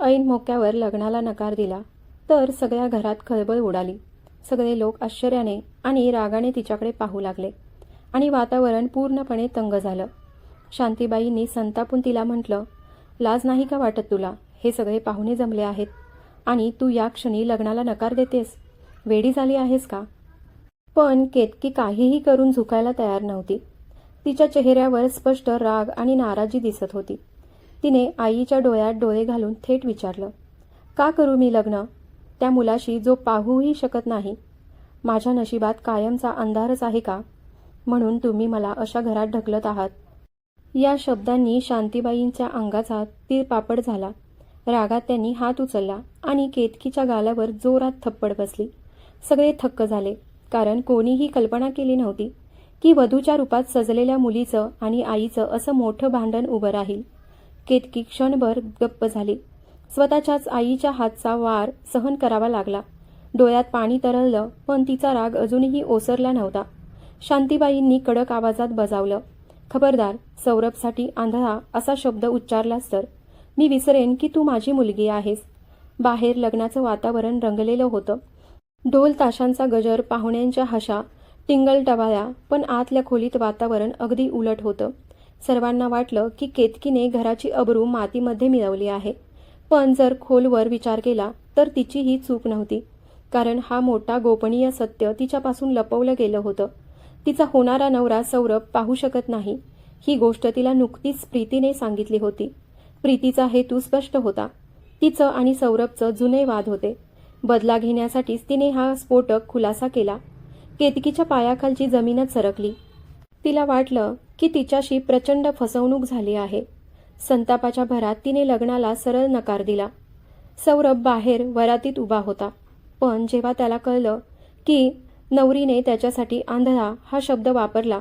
ऐन मोक्यावर लग्नाला नकार दिला तर सगळ्या घरात खळबळ उडाली. सगळे लोक आश्चर्याने आणि रागाने तिच्याकडे पाहू लागले आणि वातावरण पूर्णपणे तंग झालं. शांतीबाईंनी संतापून तिला म्हटलं, लाज नाही का वाटत तुला? हे सगळे पाहुणे जमले आहेत आणि तू या क्षणी लग्नाला नकार देतेस? वेडी झाली आहेस का? पण केतकी काहीही करून झुकायला तयार नव्हती. तिच्या चेहऱ्यावर स्पष्ट राग आणि नाराजी दिसत होती. तिने आईच्या डोळ्यात डोळे घालून थेट विचारलं, का करू मी लग्न त्या मुलाशी जो पाहूही शकत नाही? माझ्या नशिबात कायमचा अंधारच आहे का? म्हणून तुम्ही मला अशा घरात ढकलत आहात. या शब्दांनी शांतीबाईंच्या अंगाचा तीळपापड झाला. रागात त्यांनी हात उचलला आणि केतकीच्या गालावर जोरात थप्पड बसली. सगळे थक्क झाले, कारण कोणीही कल्पना केली नव्हती की वधूच्या रूपात सजलेल्या मुलीचं आणि आईचं असं मोठं भांडण उभं राहील. केतकी क्षणभर गप्प झाली. स्वतःच्याच आईच्या हातचा वार सहन करावा लागला. डोळ्यात पाणी तरळलं, पण तिचा राग अजूनही ओसरला नव्हता. शांतीबाईंनी कडक आवाजात बजावलं, खबरदार, सौरभसाठी आंधळा असा शब्द उच्चारलास तर मी विसरेन की तू माझी मुलगी आहेस. बाहेर लग्नाचं वातावरण रंगलेलं होतं. ढोल ताशांचा गजर, पाहुण्यांच्या हशा, टिंगलटवाळ्या, पण आतल्या खोलीत वातावरण अगदी उलट होतं. सर्वांना वाटलं की केतकीने घराची अब्रू मातीमध्ये मिळवली आहे. पण जर खोलवर विचार केला तर तिची ही चूक नव्हती, कारण हा मोठा गोपनीय सत्य तिच्यापासून लपवलं गेलं होतं. तिचा होणारा नवरा सौरभ पाहू शकत नाही ही गोष्ट तिला नुकतीच प्रीतीने सांगितली होती. प्रीतीचा हेतू स्पष्ट होता. तिचं आणि सौरभचं जुने वाद होते. बदला घेण्यासाठीच तिने हा स्फोटक खुलासा केला. केतकीच्या पायाखालची जमीनच सरकली. तिला वाटलं की तिच्याशी प्रचंड फसवणूक झाली आहे. संतापाच्या भरात तिने लग्नाला सरळ नकार दिला. सौरभ बाहेर वरातीत उभा होता, पण जेव्हा त्याला कळलं की नवरीने त्याच्यासाठी आंधळा हा शब्द वापरला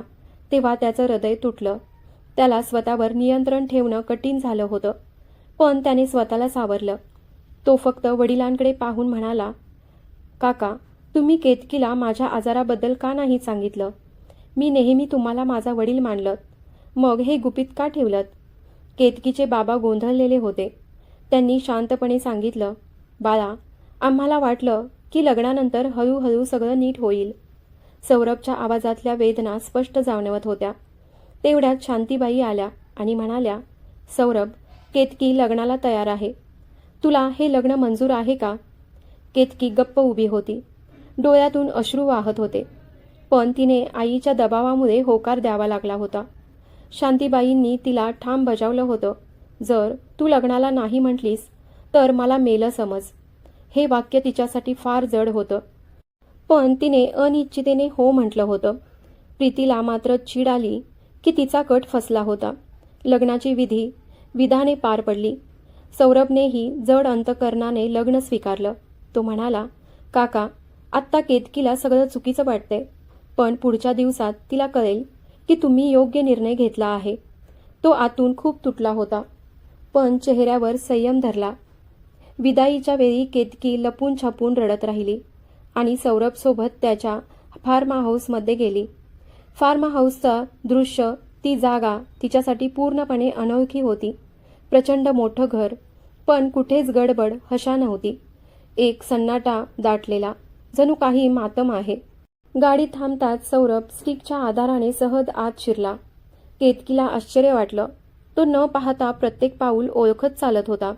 तेव्हा त्याचं हृदय तुटलं. त्याला स्वतःवर नियंत्रण ठेवणं कठीण झालं होतं, पण त्याने स्वतःला सावरलं. तो फक्त वडिलांकडे पाहून म्हणाला, काका, तुम्ही केतकीला माझ्या आजाराबद्दल का नाही सांगितलं? मी नेहमी तुम्हाला माझा वडील मानलं, मग हे गुपित का ठेवलं? केतकीचे बाबा गोंधळलेले होते. त्यांनी शांतपणे सांगितलं, बाळा, आम्हाला वाटलं की लग्नानंतर हळूहळू सगळं नीट होईल. सौरभच्या आवाजातल्या वेदना स्पष्ट जाणवत होत्या. तेवढ्यात शांतीबाई आल्या आणि म्हणाल्या, सौरभ, केतकी लग्नाला तयार आहे. तुला हे लग्न मंजूर आहे का? केतकी गप्प उभी होती. डोळ्यातून अश्रू वाहत होते, पण तिने आईच्या दबावामुळे होकार द्यावा लागला होता. शांतीबाईंनी तिला ठाम बजावलं होतं, जर तू लग्नाला नाही म्हटलीस तर मला मेलं समज. हे वाक्य तिच्यासाठी फार जड होतं, पण तिने अनिश्चितेने हो म्हटलं होतं. प्रीतीला मात्र चीड आली की तिचा कट फसला होता. लग्नाची विधाने पार पडली. सौरभनेही जड अंतकरणाने लग्न स्वीकारलं. तो म्हणाला, काका, आत्ता केतकीला सगळं चुकीचं वाटतंय, पण पुढच्या दिवसात तिला कळेल की तुम्ही योग्य निर्णय घेतला आहे. तो आतून खूप तुटला होता, पण चेहऱ्यावर संयम धरला. विदाईच्या वेळी केतकी लपून छपून रडत राहिली आणि सौरभसोबत त्याच्या फार्म हाऊसमध्ये गेली. फार्म हाऊसचं दृश्य, ती जागा तिच्यासाठी पूर्णपणे अनोळखी होती. प्रचंड मोठं घर, पण कुठेच गडबड हशा नव्हती. एक सन्नाटा दाटलेला, जणू काही मातम आहे. गाडी थांबताच सौरभ स्टिकच्या आधाराने सहज आत शिरला. केतकीला आश्चर्य वाटलं. तो न पाहता प्रत्येक पाऊल ओळखत चालत होता.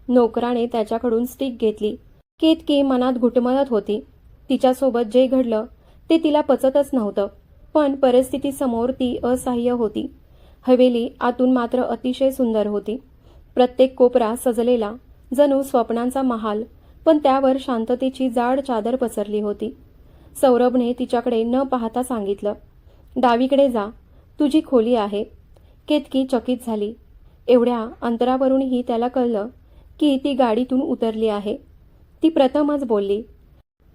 नोकराने त्याच्याकडून स्टिक घेतली. केतकी मनात घुटमळत होती. तिच्यासोबत जे घडलं ते तिला पचतच नव्हतं, पण परिस्थितीसमोर ती असहाय्य होती. हवेली आतून मात्र अतिशय सुंदर होती. प्रत्येक कोपरा सजलेला, जणू स्वप्नांचा महाल, पण त्यावर शांततेची जाड चादर पसरली होती. सौरभने तिच्याकडे न पाहता सांगितलं, डावीकडे जा, तुझी खोली आहे. केतकी चकित झाली. एवढ्या अंतरावरूनही त्याला कळलं की ती गाडीतून उतरली आहे. ती प्रथमच बोलली,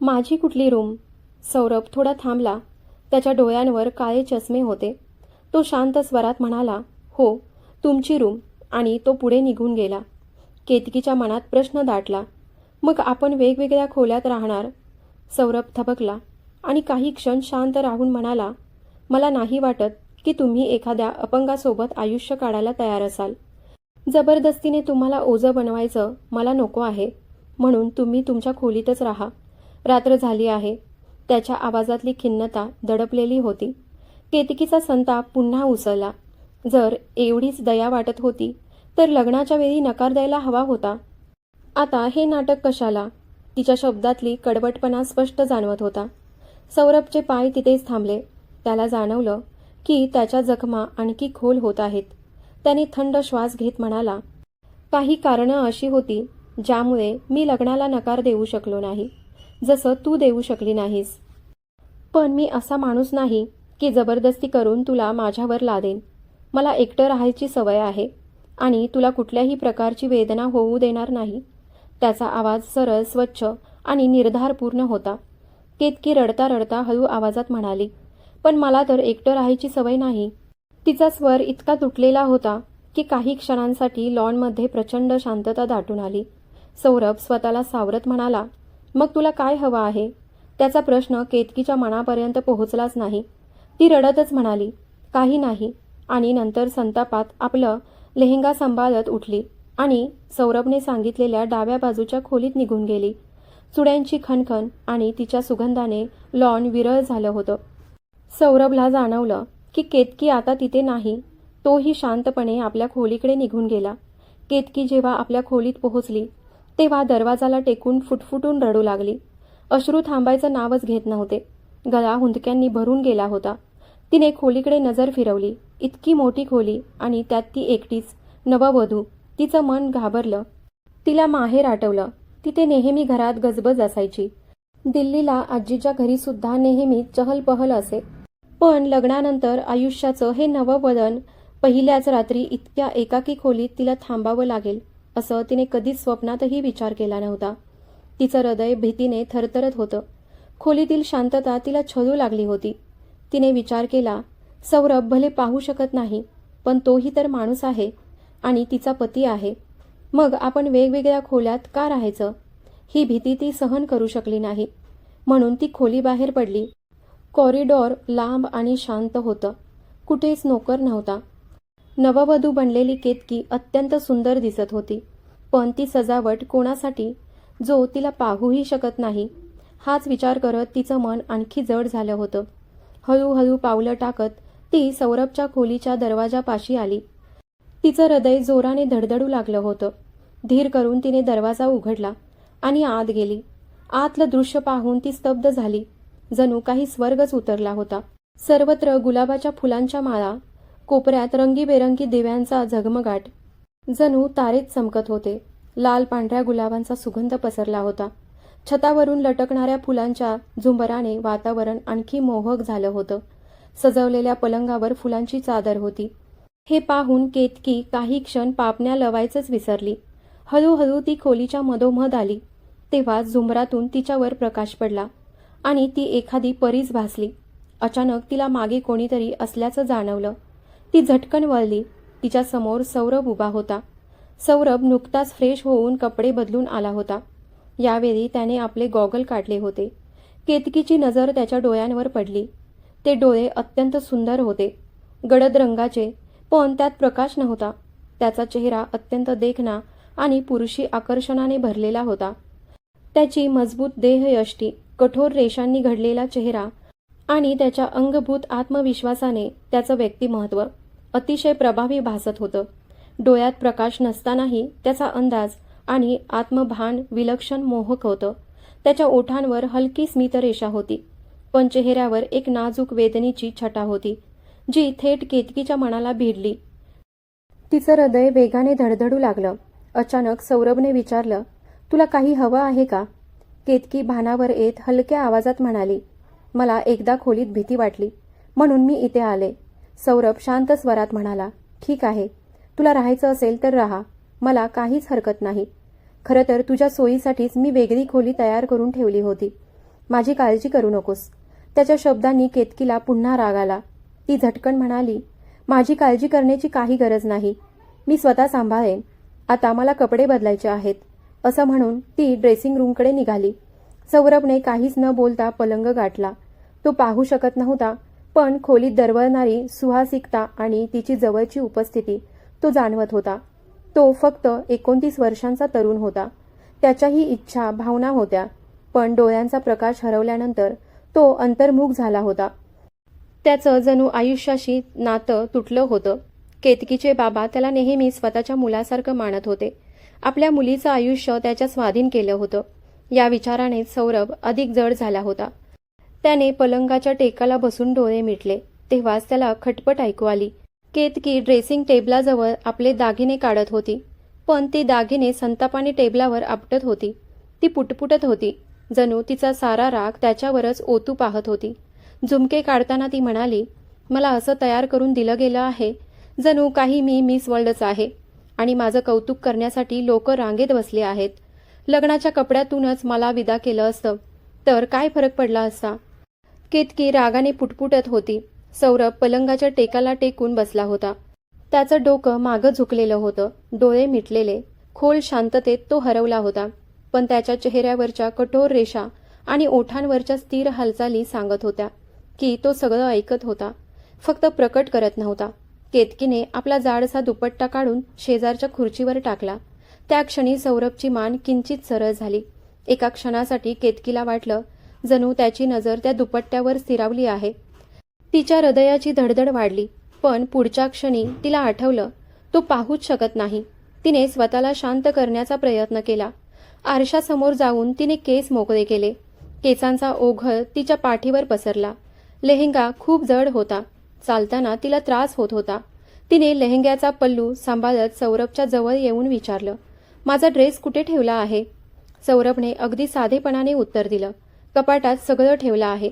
माझी कुठली रूम? सौरभ थोडा थांबला. त्याच्या डोळ्यांवर काळे चष्मे होते. तो शांत स्वरात म्हणाला, हो, तुमची रूम, आणि तो पुढे निघून गेला. केतकीच्या मनात प्रश्न दाटला, मग आपण वेगवेगळ्या खोल्यात राहणार? सौरभ थबकला आणि काही क्षण शांत राहून म्हणाला, मला नाही वाटत की तुम्ही एखाद्या अपंगासोबत आयुष्य काढायला तयार असाल. जबरदस्तीने तुम्हाला ओझं बनवायचं मला नको आहे, म्हणून तुम्ही तुमच्या खोलीतच राहा. रात्र झाली आहे. त्याच्या आवाजातली खिन्नता दडपलेली होती. केतकीचा संताप पुन्हा उसळला. जर एवढीच दया वाटत होती तर लग्नाच्या वेळी नकार द्यायला हवा होता. आता हे नाटक कशाला? तिच्या शब्दातली कडवटपणा स्पष्ट जाणवत होता. सौरभचे पाय तिथेच थांबले. त्याला जाणवलं की त्याच्या जखमा आणखी खोल होत आहेत. त्याने थंड श्वास घेत म्हणाला, काही कारणं अशी होती ज्यामुळे मी लग्नाला नकार देऊ शकलो नाही, जसं तू देऊ शकली नाहीस. पण मी असा माणूस नाही की जबरदस्ती करून तुला माझ्यावर लादेन. मला एकटं राहायची सवय आहे आणि तुला कुठल्याही प्रकारची वेदना होऊ देणार नाही. त्याचा आवाज सरळ, स्वच्छ आणि निर्धारपूर्ण होता. केतकी रडता रडता हळू आवाजात म्हणाली, पण मला तर एकटं राहायची सवय नाही. तिचा स्वर इतका तुटलेला होता की काही क्षणांसाठी लॉनमध्ये प्रचंड शांतता दाटून आली. सौरभ स्वतःला सावरत म्हणाला, मग तुला काय हवं आहे? त्याचा प्रश्न केतकीच्या मनापर्यंत पोहोचलाच नाही. ती रडतच म्हणाली, काही नाही, आणि नंतर संतापात आपलं लेहंगा सांभाळत उठली आणि सौरभने सांगितलेल्या डाव्या बाजूच्या खोलीत निघून गेली. चुड्यांची खणखण आणि तिच्या सुगंधाने लॉन विरळ झालं होतं. सौरभला जाणवलं की केतकी आता तिथे नाही. तोही शांतपणे आपल्या खोलीकडे निघून गेला. केतकी जेव्हा आपल्या खोलीत पोहोचली तेव्हा दरवाजाला टेकून फुटफुटून रडू लागली. अश्रू थांबायचं नावच घेत नव्हते. गळा हुंदक्यांनी भरून गेला होता. तिने खोलीकडे नजर फिरवली. इतकी मोठी खोली आणि त्यात ती एकटीच, नववधू. तिचं मन घाबरलं. तिला माहेर आठवलं. तिथे नेहमी घरात गजबज असायची. दिल्लीला आजीच्या घरी सुद्धा नेहमीच चहलपहल असे. पण लग्नानंतर आयुष्याचं हे नवं वळण, पहिल्याच रात्री इतक्या एकाकी खोलीत तिला थांबावं लागेल असं तिने कधीच स्वप्नातही विचार केला नव्हता. तिचं हृदय भीतीने थरथरत होतं. खोलीतील शांतता तिला छळू लागली होती. तिने विचार केला, सौरभ भले पाहू शकत नाही, पण तोही तर माणूस आहे आणि तिचा पती आहे. मग आपण वेगवेगळ्या खोल्यात का राहायचं? ही भीती ती सहन करू शकली नाही. म्हणून ती खोलीबाहेर पडली. कॉरिडॉर लांब आणि शांत होतं. कुठेच नोकर नव्हता. नववधू बनलेली केतकी अत्यंत सुंदर दिसत होती. पण ती सजावट कोणासाठी, जो तिला पाहूही शकत नाही? हाच विचार करत तिचं मन आणखी जड झालं होतं. हळूहळू पावलं टाकत ती सौरभच्या खोलीच्या दरवाजापाशी आली. तिचं हृदय जोराने धडधडू लागलं होतं. धीर करून तिने दरवाजा उघडला आणि आत गेली. आतलं दृश्य पाहून ती स्तब्ध झाली. जणू काही स्वर्गच उतरला होता. सर्वत्र गुलाबाच्या फुलांच्या माळा, कोपऱ्यात रंगीबेरंगी दिव्यांचा झगमगाट. जणू तारेच चमकत होते. लाल पांढऱ्या गुलाबांचा सुगंध पसरला होता. छतावरून लटकणाऱ्या फुलांच्या झुंबराने वातावरण आणखी मोहक झालं होतं. सजवलेल्या पलंगावर फुलांची चादर होती. हे पाहून केतकी काही क्षण पापण्या लवायचंच विसरली. हळूहळू ती खोलीच्या मधोमध आली. तेव्हा झुंबरातून तिच्यावर प्रकाश पडला आणि ती एखादी परीच भासली. अचानक तिला मागे कोणीतरी असल्याचं जाणवलं. ती झटकन वळली. तिच्या समोर सौरभ उभा होता. सौरभ नुकताच फ्रेश होऊन कपडे बदलून आला होता. यावेळी त्याने आपले गॉगल काढले होते. केतकीची नजर त्याच्या डोळ्यांवर पडली. ते डोळे अत्यंत सुंदर होते, गडद रंगाचे, पण त्यात प्रकाश नव्हता. त्याचा चेहरा अत्यंत देखणा आणि पुरुषी आकर्षणाने भरलेला होता. त्याची मजबूत देहयष्टी, कठोर रेषांनी घडलेला चेहरा आणि त्याच्या अंगभूत आत्मविश्वासाने त्याचं व्यक्तिमत्व अतिशय प्रभावी भासत होतं. डोळ्यात प्रकाश नसतानाही त्याचा अंदाज आणि आत्मभान विलक्षण मोहक होतं. त्याच्या ओठांवर हलकी स्मितरेषा होती, पण चेहऱ्यावर एक नाजूक वेदनेची छटा होती, जी थेट केतकीच्या मनाला भिडली. तिचं हृदय वेगाने धडधडू लागलं. अचानक सौरभने विचारलं, तुला काही हवं आहे का? केतकी भानावर येत हलक्या आवाजात म्हणाली, मला एकदा खोलीत भीती वाटली, म्हणून मी इथे आले. सौरभ शांत स्वरात म्हणाला, ठीक आहे, तुला राहायचं असेल तर राहा, मला काहीच हरकत नाही. खरं तर तुझ्या सोयीसाठीच मी वेगळी खोली तयार करून ठेवली होती. माझी काळजी करू नकोस. त्याच्या शब्दांनी केतकीला पुन्हा राग आला. ती झटकन म्हणाली, माझी काळजी करण्याची काही गरज नाही, मी स्वतः सांभाळेन. आता मला कपडे बदलायचे आहेत. असं म्हणून ती ड्रेसिंग रूमकडे निघाली. सौरभने काहीच न बोलता पलंग गाठला. तो पाहू शकत नव्हता, पण खोलीत दरवळणारी सुहासिकता आणि तिची जवळची उपस्थिती तो जाणवत होता. तो फक्त 29 वर्षांचा तरुण होता. त्याच्याही इच्छा, भावना होत्या, पण डोळ्यांचा प्रकाश हरवल्यानंतर तो अंतर्मुख झाला होता. त्याचं जणू आयुष्याशी नातं तुटलं होतं. केतकीचे बाबा त्याला नेहमी स्वतःच्या मुलासारखं मानत होते. आपल्या मुलीचं आयुष्य त्याच्या स्वाधीन केलं होतं. या विचाराने सौरभ अधिक जड झाला होता. त्याने पलंगाच्या टेकाला बसून डोळे मिटले. तेव्हाच त्याला खटपट ऐकू आली. केतकी ड्रेसिंग टेबलाजवळ आपले दागिने काढत होती, पण ती दागिने संतापाने टेबलावर आपटत होती. ती पुटपुटत होती, जणू तिचा सारा राग त्याच्यावरच ओतू पाहत होती. झुमके काढताना ती म्हणाली, मला असं तयार करून दिलं गेलं आहे जणू काही मी मिस वर्ल्डच आहे आणि माझं कौतुक करण्यासाठी लोक रांगेत बसले आहेत. लग्नाच्या कपड्यातूनच मला विदा केलं असतं तर काय फरक पडला असता. केतकी रागाने पुटपुटत होती. सौरभ पलंगाच्या टेकाला टेकून बसला होता. त्याचं डोकं मागं झुकलेलं होतं, डोळे मिटलेले. खोल शांततेत तो हरवला होता, पण त्याच्या चेहऱ्यावरच्या कठोर रेषा आणि ओठांवरच्या स्थिर हालचाली सांगत होत्या की तो सगळं ऐकत होता, फक्त प्रकट करत नव्हता. केतकीने आपला जाडसा दुपट्टा काढून शेजारच्या खुर्चीवर टाकला. त्या क्षणी सौरभची मान किंचित सरळ झाली. एका क्षणासाठी केतकीला वाटलं जणू त्याची नजर त्या दुपट्ट्यावर स्थिरावली आहे. तिच्या हृदयाची धडधड वाढली, पण पुढच्या क्षणी तिला आठवलं तो पाहूच शकत नाही. तिने स्वतःला शांत करण्याचा प्रयत्न केला. आरशासमोर जाऊन तिने केस मोकळे केले. केसांचा ओघळ तिच्या पाठीवर पसरला. लेहेंगा खूप जड होता. चालताना तिला त्रास होत होता. तिने लेहेंग्याचा पल्लू सांभाळत सौरभच्या जवळ येऊन विचारलं, माझा ड्रेस कुठे ठेवला आहे? सौरभने अगदी साधेपणाने उत्तर दिलं, कपाटात सगळं ठेवलं आहे.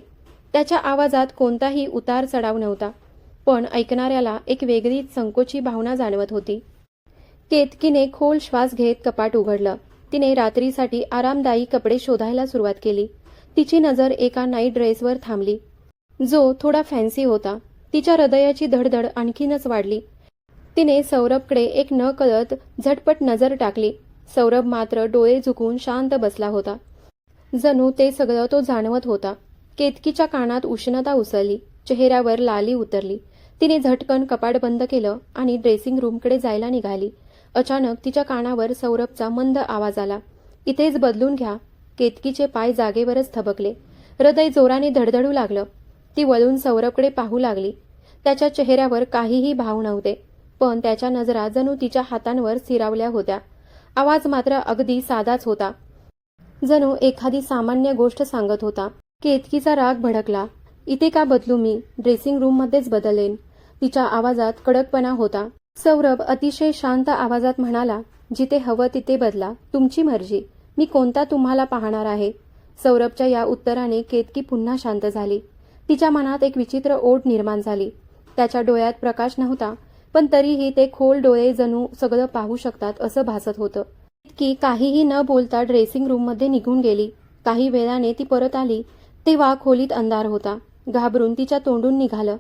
त्याच्या आवाजात कोणताही उतार चढाव नव्हता, पण ऐकणाऱ्याला एक वेगळीच संकोची भावना जाणवत होती. केतकीने खोल श्वास घेत कपाट उघडलं. तिने रात्रीसाठी आरामदायी कपडे शोधायला सुरुवात केली. तिची नजर एका नाईट ड्रेसवर थांबली, जो थोडा फॅन्सी होता. तिच्या हृदयाची धडधड आणखीनच वाढली. तिने सौरभकडे एक न कळत झटपट नजर टाकली. सौरभ मात्र डोळे झुकून शांत बसला होता, जणू ते सगळं तो जाणवत होता. केतकीच्या कानात उष्णता उसळली, चेहऱ्यावर लाली उतरली. तिने झटकन कपाट बंद केलं आणि ड्रेसिंग रूमकडे जायला निघाली. अचानक तिच्या कानावर सौरभचा मंद आवाज आला, इथेच बदलून घ्या. केतकीचे पाय जागेवरच थबकले. हृदय जोराने धडधडू लागलं. ती वळून सौरभकडे पाहू लागली. त्याच्या चेहऱ्यावर काहीही भाव नव्हते, पण त्याच्या नजरा जणू तिच्या हातांवर स्थिरावल्या होत्या. आवाज मात्र अगदी साधाच होता, जणू एखादी सामान्य गोष्ट सांगत होता. केतकीचा राग भडकला. इथे का बदलू मी? ड्रेसिंग रूममध्येच बदलेन. तिच्या आवाजात कडकपणा होता. सौरभ अतिशय शांत आवाजात म्हणाला, जिथे हवं तिथे बदला, तुमची मर्जी. मी कोणता तुम्हाला पाहणार आहे? सौरभच्या या उत्तराने केतकी पुन्हा शांत झाली. तिच्या मनात एक विचित्र ओढ निर्माण झाली. त्याच्या डोळ्यात प्रकाश नव्हता, पण तरीही ते खोल डोळे जणू सगळं पाहू शकतात असं भासत होतं. केतकी काहीही न बोलता ड्रेसिंग रूममध्ये निघून गेली. काही वेळाने ती परत आली तेव्हा खोलीत अंधार होता. घाबरून तिच्या तोंडून निघालं.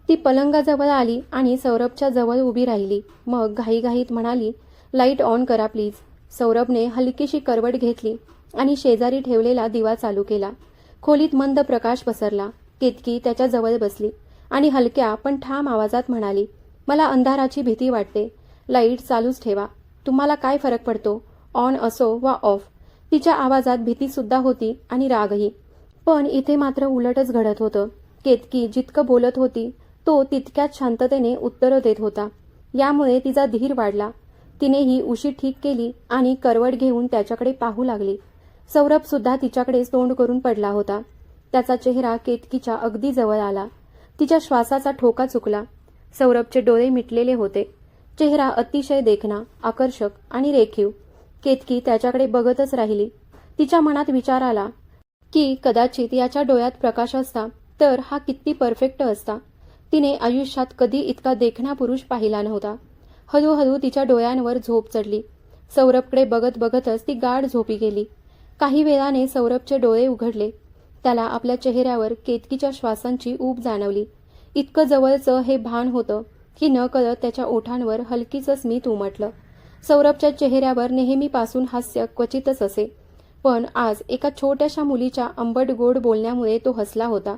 ती पलंगाजवळ आली आणि सौरभच्या जवळ उभी राहिली. मग घाईघाईत म्हणाली, लाईट ऑन करा प्लीज. सौरभने हलकीशी करवट घेतली आणि शेजारी ठेवलेला दिवा चालू केला. खोलीत मंद प्रकाश पसरला. केतकी त्याच्या जवळ बसली आणि हलक्या पण ठाम आवाजात म्हणाली, मला अंधाराची भीती वाटते. लाईट चालूच ठेवा. तुम्हाला काय फरक पडतो, ऑन असो वा ऑफ? तिच्या आवाजात भीतीसुद्धा होती आणि रागही. पण इथे मात्र उलटच घडत होतं. केतकी जितकं बोलत होती तो तितक्याच शांततेने उत्तरं देत होता. यामुळे तिचा धीर वाढला. तिनेही उशी ठीक केली आणि करवट घेऊन त्याच्याकडे पाहू लागली. सौरभसुद्धा तिच्याकडेच तोंड करून पडला होता. त्याचा चेहरा केतकीच्या अगदी जवळ आला. तिच्या श्वासाचा ठोका चुकला. सौरभचे डोळे मिटलेले होते. चेहरा अतिशय देखणा, आकर्षक आणि रेखीव. केतकी त्याच्याकडे बघतच राहिली. तिच्या मनात विचार आला की कदाचित याच्या डोळ्यात प्रकाश असता तर हा किती परफेक्ट असता. तिने आयुष्यात कधी इतका देखणा पुरुष पाहिला नव्हता. हळूहळू तिच्या डोळ्यांवर झोप चढली. सौरभकडे बघत बघतच ती गाढ झोपी गेली. काही वेळाने सौरभचे डोळे उघडले. त्याला आपल्या चेहऱ्यावर केतकीच्या श्वासांची ऊब जाणवली. इतकं जवळचं हे भान होतं की नकळत त्याच्या ओठांवर हलकीच स्मित उमटलं. सौरभच्या चेहऱ्यावर नेहमीपासून हास्य क्वचितच असे, पण आज एका छोट्याशा मुलीच्या आंबट गोड बोलण्यामुळे तो हसला होता.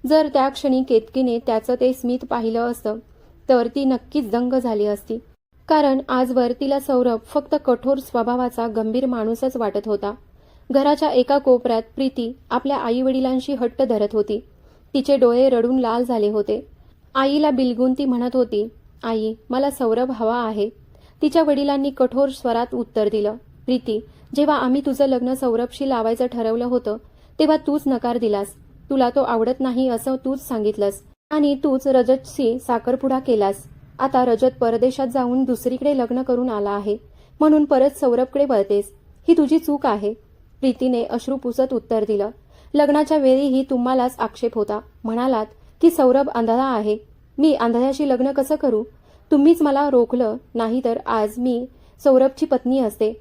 जर त्या क्षणी केतकीने त्याचं ते स्मित पाहिलं असतं तर ती नक्कीच दंग झाली असती. कारण आजवर तिला सौरभ फक्त कठोर स्वभावाचा गंभीर माणूसच वाटत होता. घराच्या एका कोपऱ्यात प्रीती आपल्या आईवडिलांशी हट्ट धरत होती. तिचे डोळे रडून लाल झाले होते. आईला बिलगून ती म्हणत होती, आई, मला सौरभ हवा आहे. तिच्या वडिलांनी कठोर स्वरात उत्तर दिलं, प्रीती, जेव्हा आम्ही तुझं लग्न सौरभशी लावायचं ठरवलं होतं तेव्हा तूच नकार दिलास. तुला तो आवडत नाही असं तूच सांगितलंस आणि तूच रजतशी साखरपुडा केलास. आता रजत परदेशात जाऊन दुसरीकडे लग्न करून आला आहे म्हणून परत सौरभकडे वळतेस. ही तुझी चूक आहे. प्रीतीने अश्रू पुसत उत्तर दिलं. लग्नाच्या वेळीही तुम्हालाच आक्षेप होता. म्हणालात की सौरभ आंधळा आहे. मी आंधळ्याशी लग्न कसं करू? तुम्हीच मला रोखलं, नाहीतर आज मी सौरभची पत्नी असते.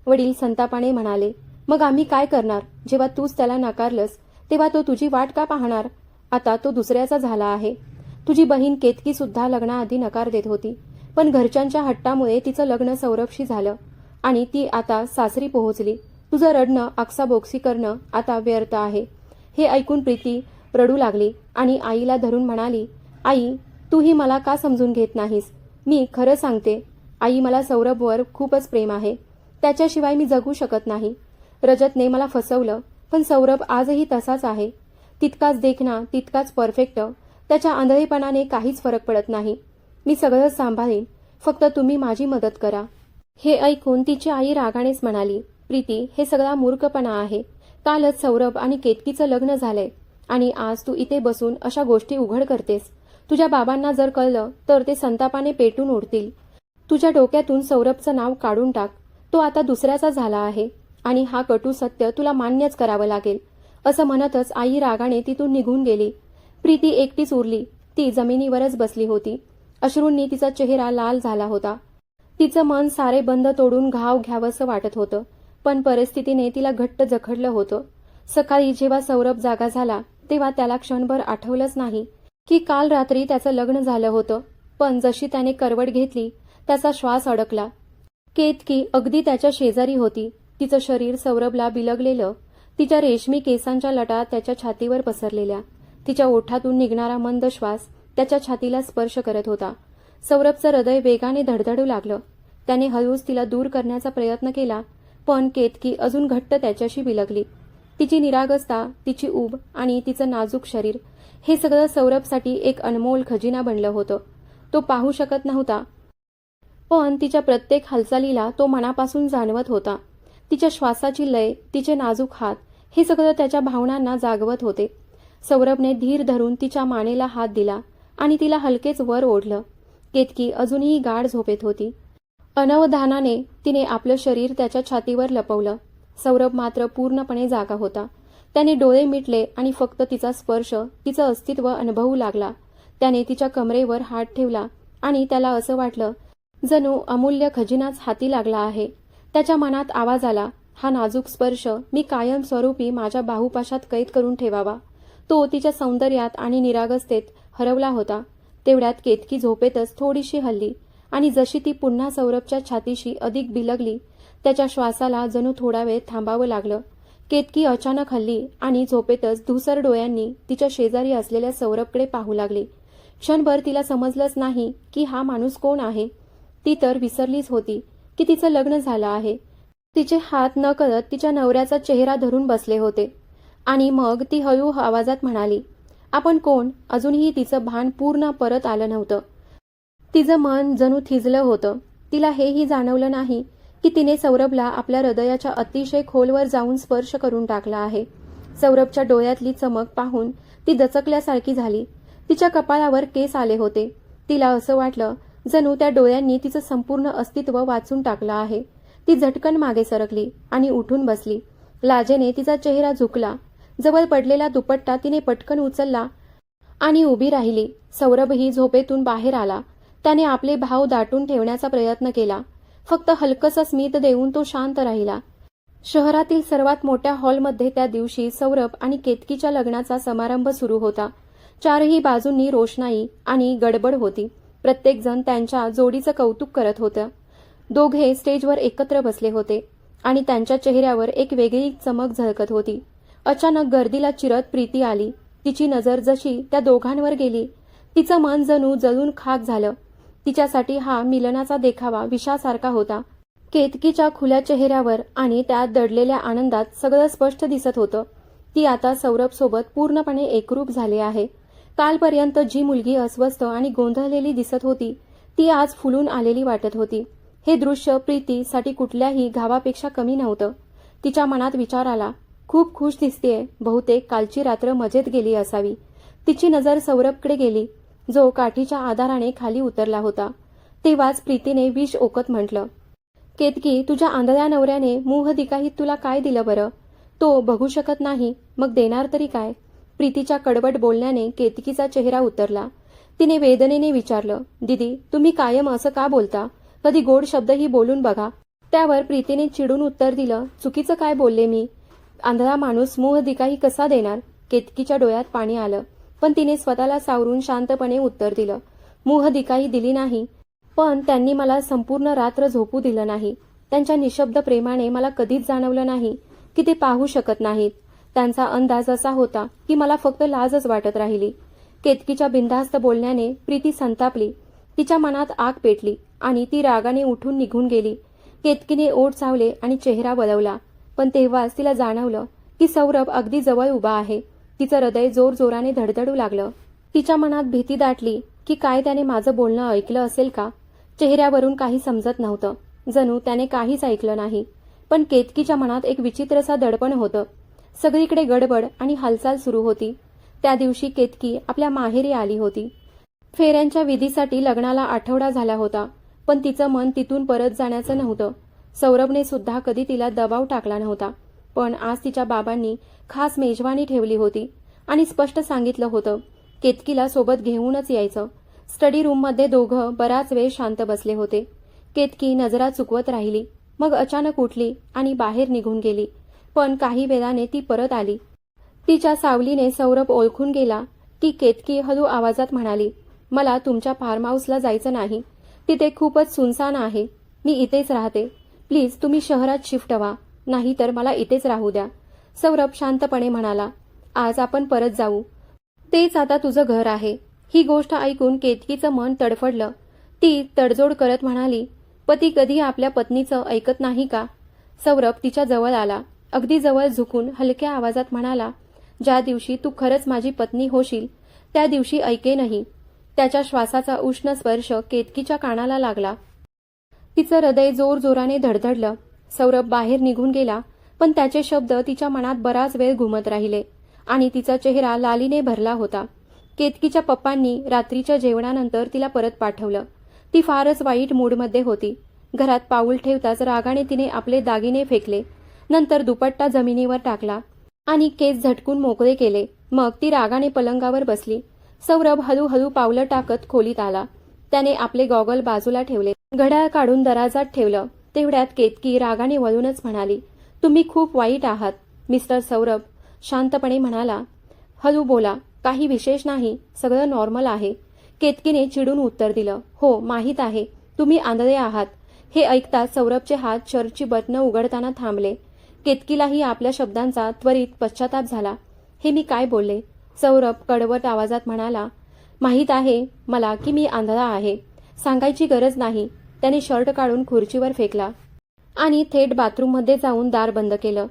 वडील संतापाने म्हणाले, मग आम्ही काय करणार? जेव्हा तूच त्याला नाकारलंस तेव्हा तो तुझी वाट का पाहणार? आता तो दुसऱ्याचा झाला आहे. तुझी बहीण केतकी सुद्धा लग्नाआधी नकार देत होती, पण घरच्यांच्या हट्टामुळे तिचं लग्न सौरभशी झालं आणि ती आता सासरी पोहोचली. तुझं रडणं, आक्साबोक्सी करणं आता व्यर्थ आहे. हे ऐकून प्रीती रडू लागली आणि आईला धरून म्हणाली, आई, तूही मला का समजून घेत नाहीस? मी खरं सांगते आई, मला सौरभवर खूपच प्रेम आहे. त्याच्याशिवाय मी जगू शकत नाही. रजतने मला फसवलं, पण सौरभ आजही तसाच आहे. तितकाच देखणा, तितकाच परफेक्ट. त्याच्या आंधळेपणाने काहीच फरक पडत नाही. मी सगळं सांभाळीन, फक्त तुम्ही माझी मदत करा. हे ऐकून तिची आई रागानेच म्हणाली, प्रीती, हे सगळा मूर्खपणा आहे. कालच सौरभ आणि केतकीचं लग्न झालंय आणि आज तू इथे बसून अशा गोष्टी उघड करतेस. तुझ्या बाबांना जर कळलं तर ते संतापाने पेटून उडतील. तुझ्या डोक्यातून सौरभचं नाव काढून टाक. तो आता दुसऱ्याचा झाला आहे आणि हा कटू सत्य तुला मान्यच करावं लागेल. असं म्हणतच आई रागाने तिथून निघून गेली. प्रीती एकटीच उरली. ती जमिनीवरच बसली होती. अश्रूंनी तिचा चेहरा लाल झाला होता. तिचं मन सारे बंद तोडून घाव घ्यावंसं वाटत होतं, पण परिस्थितीने तिला घट्ट जखडलं होतं. सकाळी जेव्हा सौरभ जागा झाला तेव्हा त्याला क्षणभर आठवलंच नाही की काल रात्री त्याचं लग्न झालं होतं. पण जशी त्याने करवट घेतली त्याचा श्वास अडकला. केतकी अगदी त्याच्या शेजारी होती. तिचं शरीर सौरभला बिलगलेलं. तिच्या रेशमी केसांच्या लटा त्याच्या छातीवर पसरलेल्या. तिच्या ओठातून निघणारा मंद श्वास त्याच्या छातीला स्पर्श करत होता. सौरभचं हृदय वेगाने धडधडू लागलं. त्याने हळूच तिला दूर करण्याचा प्रयत्न केला, पण केतकी अजून घट्ट त्याच्याशी बिलगली. तिची निरागसता, तिची ऊब आणि तिचं नाजूक शरीर, हे सगळं सौरभसाठी एक अनमोल खजिना बनलं होतं. तो पाहू शकत नव्हता, पण तिच्या प्रत्येक हालचालीला तो मनापासून जाणवत होता. तिच्या श्वासाची लय, तिचे नाजूक हात, हे सगळं त्याच्या भावनांना जागवत होते. सौरभने धीर धरून तिच्या मानेला हात दिला आणि तिला हलकेच वर ओढलं. केतकी अजूनही गाढ झोपेत होती. अनवधानाने तिने आपलं शरीर त्याच्या छातीवर लपवलं. सौरभ मात्र पूर्णपणे जागा होता. त्याने डोळे मिटले आणि फक्त तिचा स्पर्श, तिचं अस्तित्व अनुभवू लागला. त्याने तिच्या कमरेवर हात ठेवला आणि त्याला असं वाटलं जणू अमूल्य खजिनाच हाती लागला आहे. त्याच्या मनात आवाज आला, हा नाजूक स्पर्श मी कायमस्वरूपी माझ्या बाहुपाशात कैद करून ठेवावा. तो तिच्या सौंदर्यात आणि निरागसतेत हरवला होता. तेवढ्यात केतकी झोपेतच थोडीशी हलली आणि जशी ती पुन्हा सौरभच्या छातीशी अधिक बिलगली, त्याच्या श्वासाला जणू थोडा वेळ थांबावं लागलं. केतकी अचानक हलली आणि झोपेतच धुसर डोळ्यांनी तिच्या शेजारी असलेल्या सौरभकडे पाहू लागली. क्षणभर तिला समजलंच नाही की हा माणूस कोण आहे. ती तर विसरलीच होती की तिचं लग्न झालं आहे. तिचे हात नकळत तिच्या नवऱ्याचा चेहरा धरून बसले होते आणि मग ती हळू आवाजात म्हणाली, आपण कोण? अजूनही तिचं भान पूर्ण परत आलं नव्हतं. तिचं मन जणू थिजलं होतं. तिला हेही जाणवलं नाही की तिने सौरभला आपल्या हृदयाच्या अतिशय खोलवर जाऊन स्पर्श करून टाकला आहे. सौरभच्या डोळ्यातली चमक पाहून ती दचकल्यासारखी झाली. तिच्या कपाळावर केस आले होते. तिला असं वाटलं जणू त्या डोळ्यांनी तिचं संपूर्ण अस्तित्व वाचून टाकलं आहे. ती झटकन मागे सरकली आणि उठून बसली. लाजेने तिचा चेहरा झुकला. जवळ पडलेला दुपट्टा तिने पटकन उचलला आणि उभी राहिली. सौरभही झोपेतून बाहेर आला. त्याने आपले भाव दाटून ठेवण्याचा प्रयत्न केला. फक्त हलकसं स्मित देऊन तो शांत राहिला. शहरातील सर्वात मोठ्या हॉलमध्ये त्या दिवशी सौरभ आणि केतकीच्या लग्नाचा समारंभ सुरू होता. चारही बाजूंनी रोषणाई आणि गडबड होती. प्रत्येकजण त्यांच्या जोडीचं कौतुक करत होतं. दोघे स्टेजवर एकत्र बसले होते आणि त्यांच्या चेहऱ्यावर एक वेगळी चमक झळकत होती. अचानक गर्दीला चिरत प्रीती आली. तिची नजर जशी त्या दोघांवर गेली, तिचं मन जणू जळून खाक झालं. तिच्यासाठी हा मिलनाचा देखावा विषासारखा होता. केतकीच्या खुल्या चेहऱ्यावर आणि त्यात दडलेल्या आनंदात सगळं स्पष्ट दिसत होतं. ती आता सौरभसोबत पूर्णपणे एकरूप झाली आहे. कालपर्यंत जी मुलगी अस्वस्थ आणि गोंधळलेली दिसत होती ती आज फुलून आलेली वाटत होती. हे दृश्य प्रीतीसाठी कुठल्याही घावापेक्षा कमी नव्हतं. तिच्या मनात विचार आला, खूप खुश दिसतेय, बहुतेक कालची रात्र मजेत गेली असावी. तिची नजर सौरभकडे गेली, जो काठीच्या आधाराने खाली उतरला होता. तेव्हाच प्रीतीने विष ओकत म्हटलं, केतकी, तुझ्या आंधळ्या नवऱ्याने मूहदिकाहीत तुला काय दिलं बरं? तो बघू शकत नाही, मग देणार तरी काय? प्रीतीच्या कडवट बोलण्याने केतकीचा चेहरा उतरला. तिने वेदनेने विचारलं, दीदी, तुम्ही कायम असं का बोलता? कधी गोड शब्दही बोलून बघा. त्यावर प्रीतीने चिडून उत्तर दिलं, चुकीचं काय बोलले मी? आंधळा माणूस मूहदिकाही कसा देणार? केतकीच्या डोळ्यात पाणी आलं, पण तिने स्वतःला सावरून शांतपणे उत्तर दिलं, मूहदिकाही दिली नाही, पण त्यांनी मला संपूर्ण रात्र झोपू दिलं नाही. त्यांच्या निशब्द प्रेमाने मला कधीच जाणवलं नाही की ते पाहू शकत नाहीत. त्यांचा अंदाज असा होता की मला फक्त लाजच वाटत राहिली. केतकीच्या बिनधास्त बोलण्याने प्रीती संतापली. तिच्या मनात आग पेटली आणि ती रागाने उठून निघून गेली. केतकीने ओठ चावले आणि चेहरा वळवला, पण तेव्हाच तिला जाणवलं की सौरभ अगदी जवळ उभा आहे. तिचं हृदय जोरजोराने धडधडू लागलं. तिच्या मनात भीती दाटली की काय त्याने माझं बोलणं ऐकलं असेल का? चेहऱ्यावरून काही समजत नव्हतं, जणू त्याने काहीच ऐकलं नाही. पण केतकीच्या मनात एक विचित्रसा दडपण होतं. सगळीकडे गडबड आणि हालचाल सुरू होती. त्या दिवशी केतकी आपल्या माहेरी आली होती. फेऱ्यांच्या विधीसाठी लग्नाला आठवडा झाला होता, पण तिचं मन तिथून परत जाण्याचं नव्हतं. सौरभने सुद्धा कधी तिला दबाव टाकला नव्हता, पण आज तिच्या बाबांनी खास मेजवानी ठेवली होती आणि स्पष्ट सांगितलं होतं, केतकीला सोबत घेऊनच यायचं. स्टडी रूममध्ये दोघं बराच वेळ शांत बसले होते. केतकी नजरा चुकवत राहिली, मग अचानक उठली आणि बाहेर निघून गेली. पण काही वेळाने ती परत आली. तिच्या सावलीने सौरभ ओळखून गेला. ती केतकी हळू आवाजात म्हणाली, मला तुमच्या फार्म हाऊसला जायचं नाही. तिथे खूपच सुनसान आहे. मी इथेच राहते. प्लीज तुम्ही शहरात शिफ्ट व्हा, नाहीतर मला इथेच राहू द्या. सौरभ शांतपणे म्हणाला, आज आपण परत जाऊ. तेच आता तुझं घर आहे. ही गोष्ट ऐकून केतकीचं मन तडफडलं. ती तडजोड करत म्हणाली, पती कधी आपल्या पत्नीचं ऐकत नाही का? सौरभ तिच्या जवळ आला. अगदी जवळ झुकून हलक्या आवाजात म्हणाला, ज्या दिवशी तू खरंच माझी पत्नी होशील त्या दिवशी ऐकेनही. त्याच्या श्वासाचा उष्ण स्पर्श केतकीच्या कानाला लागला. तिचं हृदय जोरजोराने धडधडलं. सौरभ बाहेर निघून गेला, पण त्याचे शब्द तिच्या मनात बराच वेळ घुमत राहिले आणि तिचा चेहरा लालीने भरला होता. केतकीच्या पप्पांनी रात्रीच्या जेवणानंतर तिला परत पाठवलं. ती फारच वाईट मूडमध्ये होती. घरात पाऊल ठेवताच रागाने तिने आपले दागिने फेकले. नंतर दुपट्टा जमिनीवर टाकला आणि केस झटकून मोकळे केले. मग ती रागाने पलंगावर बसली. सौरभ हळूहळू पावलं टाकत खोलीत आला. त्याने आपले गॉगल बाजूला ठेवले. घड्याळ काढून दराजात ठेवलं. तेवढ्यात केतकी रागाने वळूनच म्हणाली, तुम्ही खूप वाईट आहात. मिस्टर सौरभ शांतपणे म्हणाला, हळू बोला, काही विशेष नाही, सगळं नॉर्मल आहे. केतकीने चिडून उत्तर दिलं, हो माहीत आहे, तुम्ही आंधळे आहात. हे ऐकताच सौरभचे हात शर्टची बटणं उघडताना थांबले. केतकीलाही आपल्या शब्दांचा त्वरित पश्चाताप झाला. हे मी काय बोलले? सौरभ कडवट आवाजात म्हणाला, माहीत आहे मला की मी आंधळा आहे. सांगायची गरज नाही. त्याने शर्ट काढून खुर्चीवर फेकला आणि थेट बाथरूममध्ये जाऊन दार बंद केलं.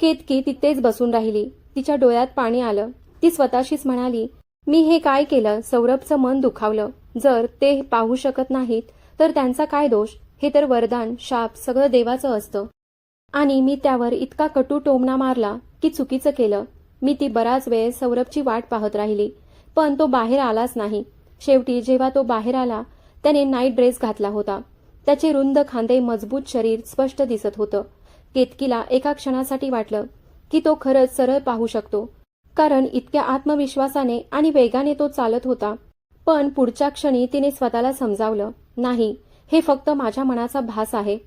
केतकी तिथेच बसून राहिली. तिच्या डोळ्यात पाणी आलं. ती स्वतःशीच म्हणाली, मी हे काय केलं? सौरभचं मन दुखावलं. जर ते पाहू शकत नाहीत तर त्यांचा काय दोष? हे तर वरदान, शाप सगळं देवाचं असतं. आणि मी त्यावर इतका कटू टोमणा मारला की चुकीचं केलं. मी ती बराच वेळ सौरभची वाट पाहत राहिली, पण तो बाहेर आलाच नाही. शेवटी जेव्हा तो बाहेर आला त्याने नाईट ड्रेस घातला होता. त्याचे रुंद खांदे, मजबूत शरीर स्पष्ट दिसत होतं. केतकीला एका क्षणासाठी वाटलं की तो खरंच सरळ पाहू शकतो, कारण इतक्या आत्मविश्वासाने आणि वेगाने तो चालत होता. पण पुढच्या क्षणी तिने स्वतःला समजावलं, नाही, हे फक्त माझ्या मनाचा भास आहे.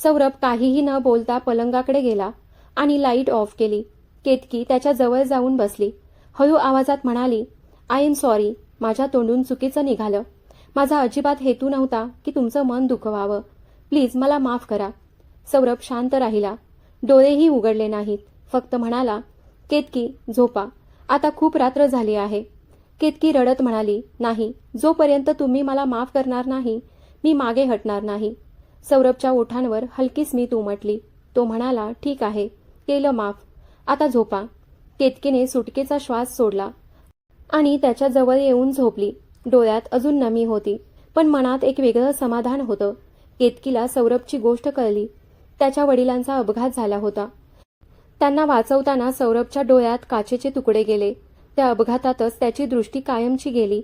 सौरभ काहीही न बोलता पलंगाकडे गेला आणि लाईट ऑफ केली. केतकी त्याच्या जवळ जाऊन बसली. हळू आवाजात म्हणाली, आय एम सॉरी, माझ्या तोंडून चुकीचं निघालं. माझा अजिबात हेतू नव्हता की तुमचं मन दुखवावं. प्लीज मला माफ करा. सौरभ शांत राहिला. डोळेही उघडले नाहीत. फक्त म्हणाला, केतकी झोपा, आता खूप रात्र झाली आहे. केतकी रडत म्हणाली, नाही, जोपर्यंत तुम्ही मला माफ करणार नाही मी मागे हटणार नाही. सौरभच्या ओठांवर हलकी स्मित उमटली. तो म्हणाला, ठीक आहे, केलं माफ, आता झोपा. केतकीने सुटकेचा श्वास सोडला आणि त्याच्या जवळ येऊन झोपली. डोळ्यात अजून नमी होती, पण मनात एक वेगळं समाधान होतं. केतकीला सौरभची गोष्ट कळली. त्याच्या वडिलांचा अपघात झाला होता. त्यांना वाचवताना सौरभच्या डोळ्यात काचेचे तुकडे गेले. त्या अपघातातच त्याची दृष्टी कायमची गेली.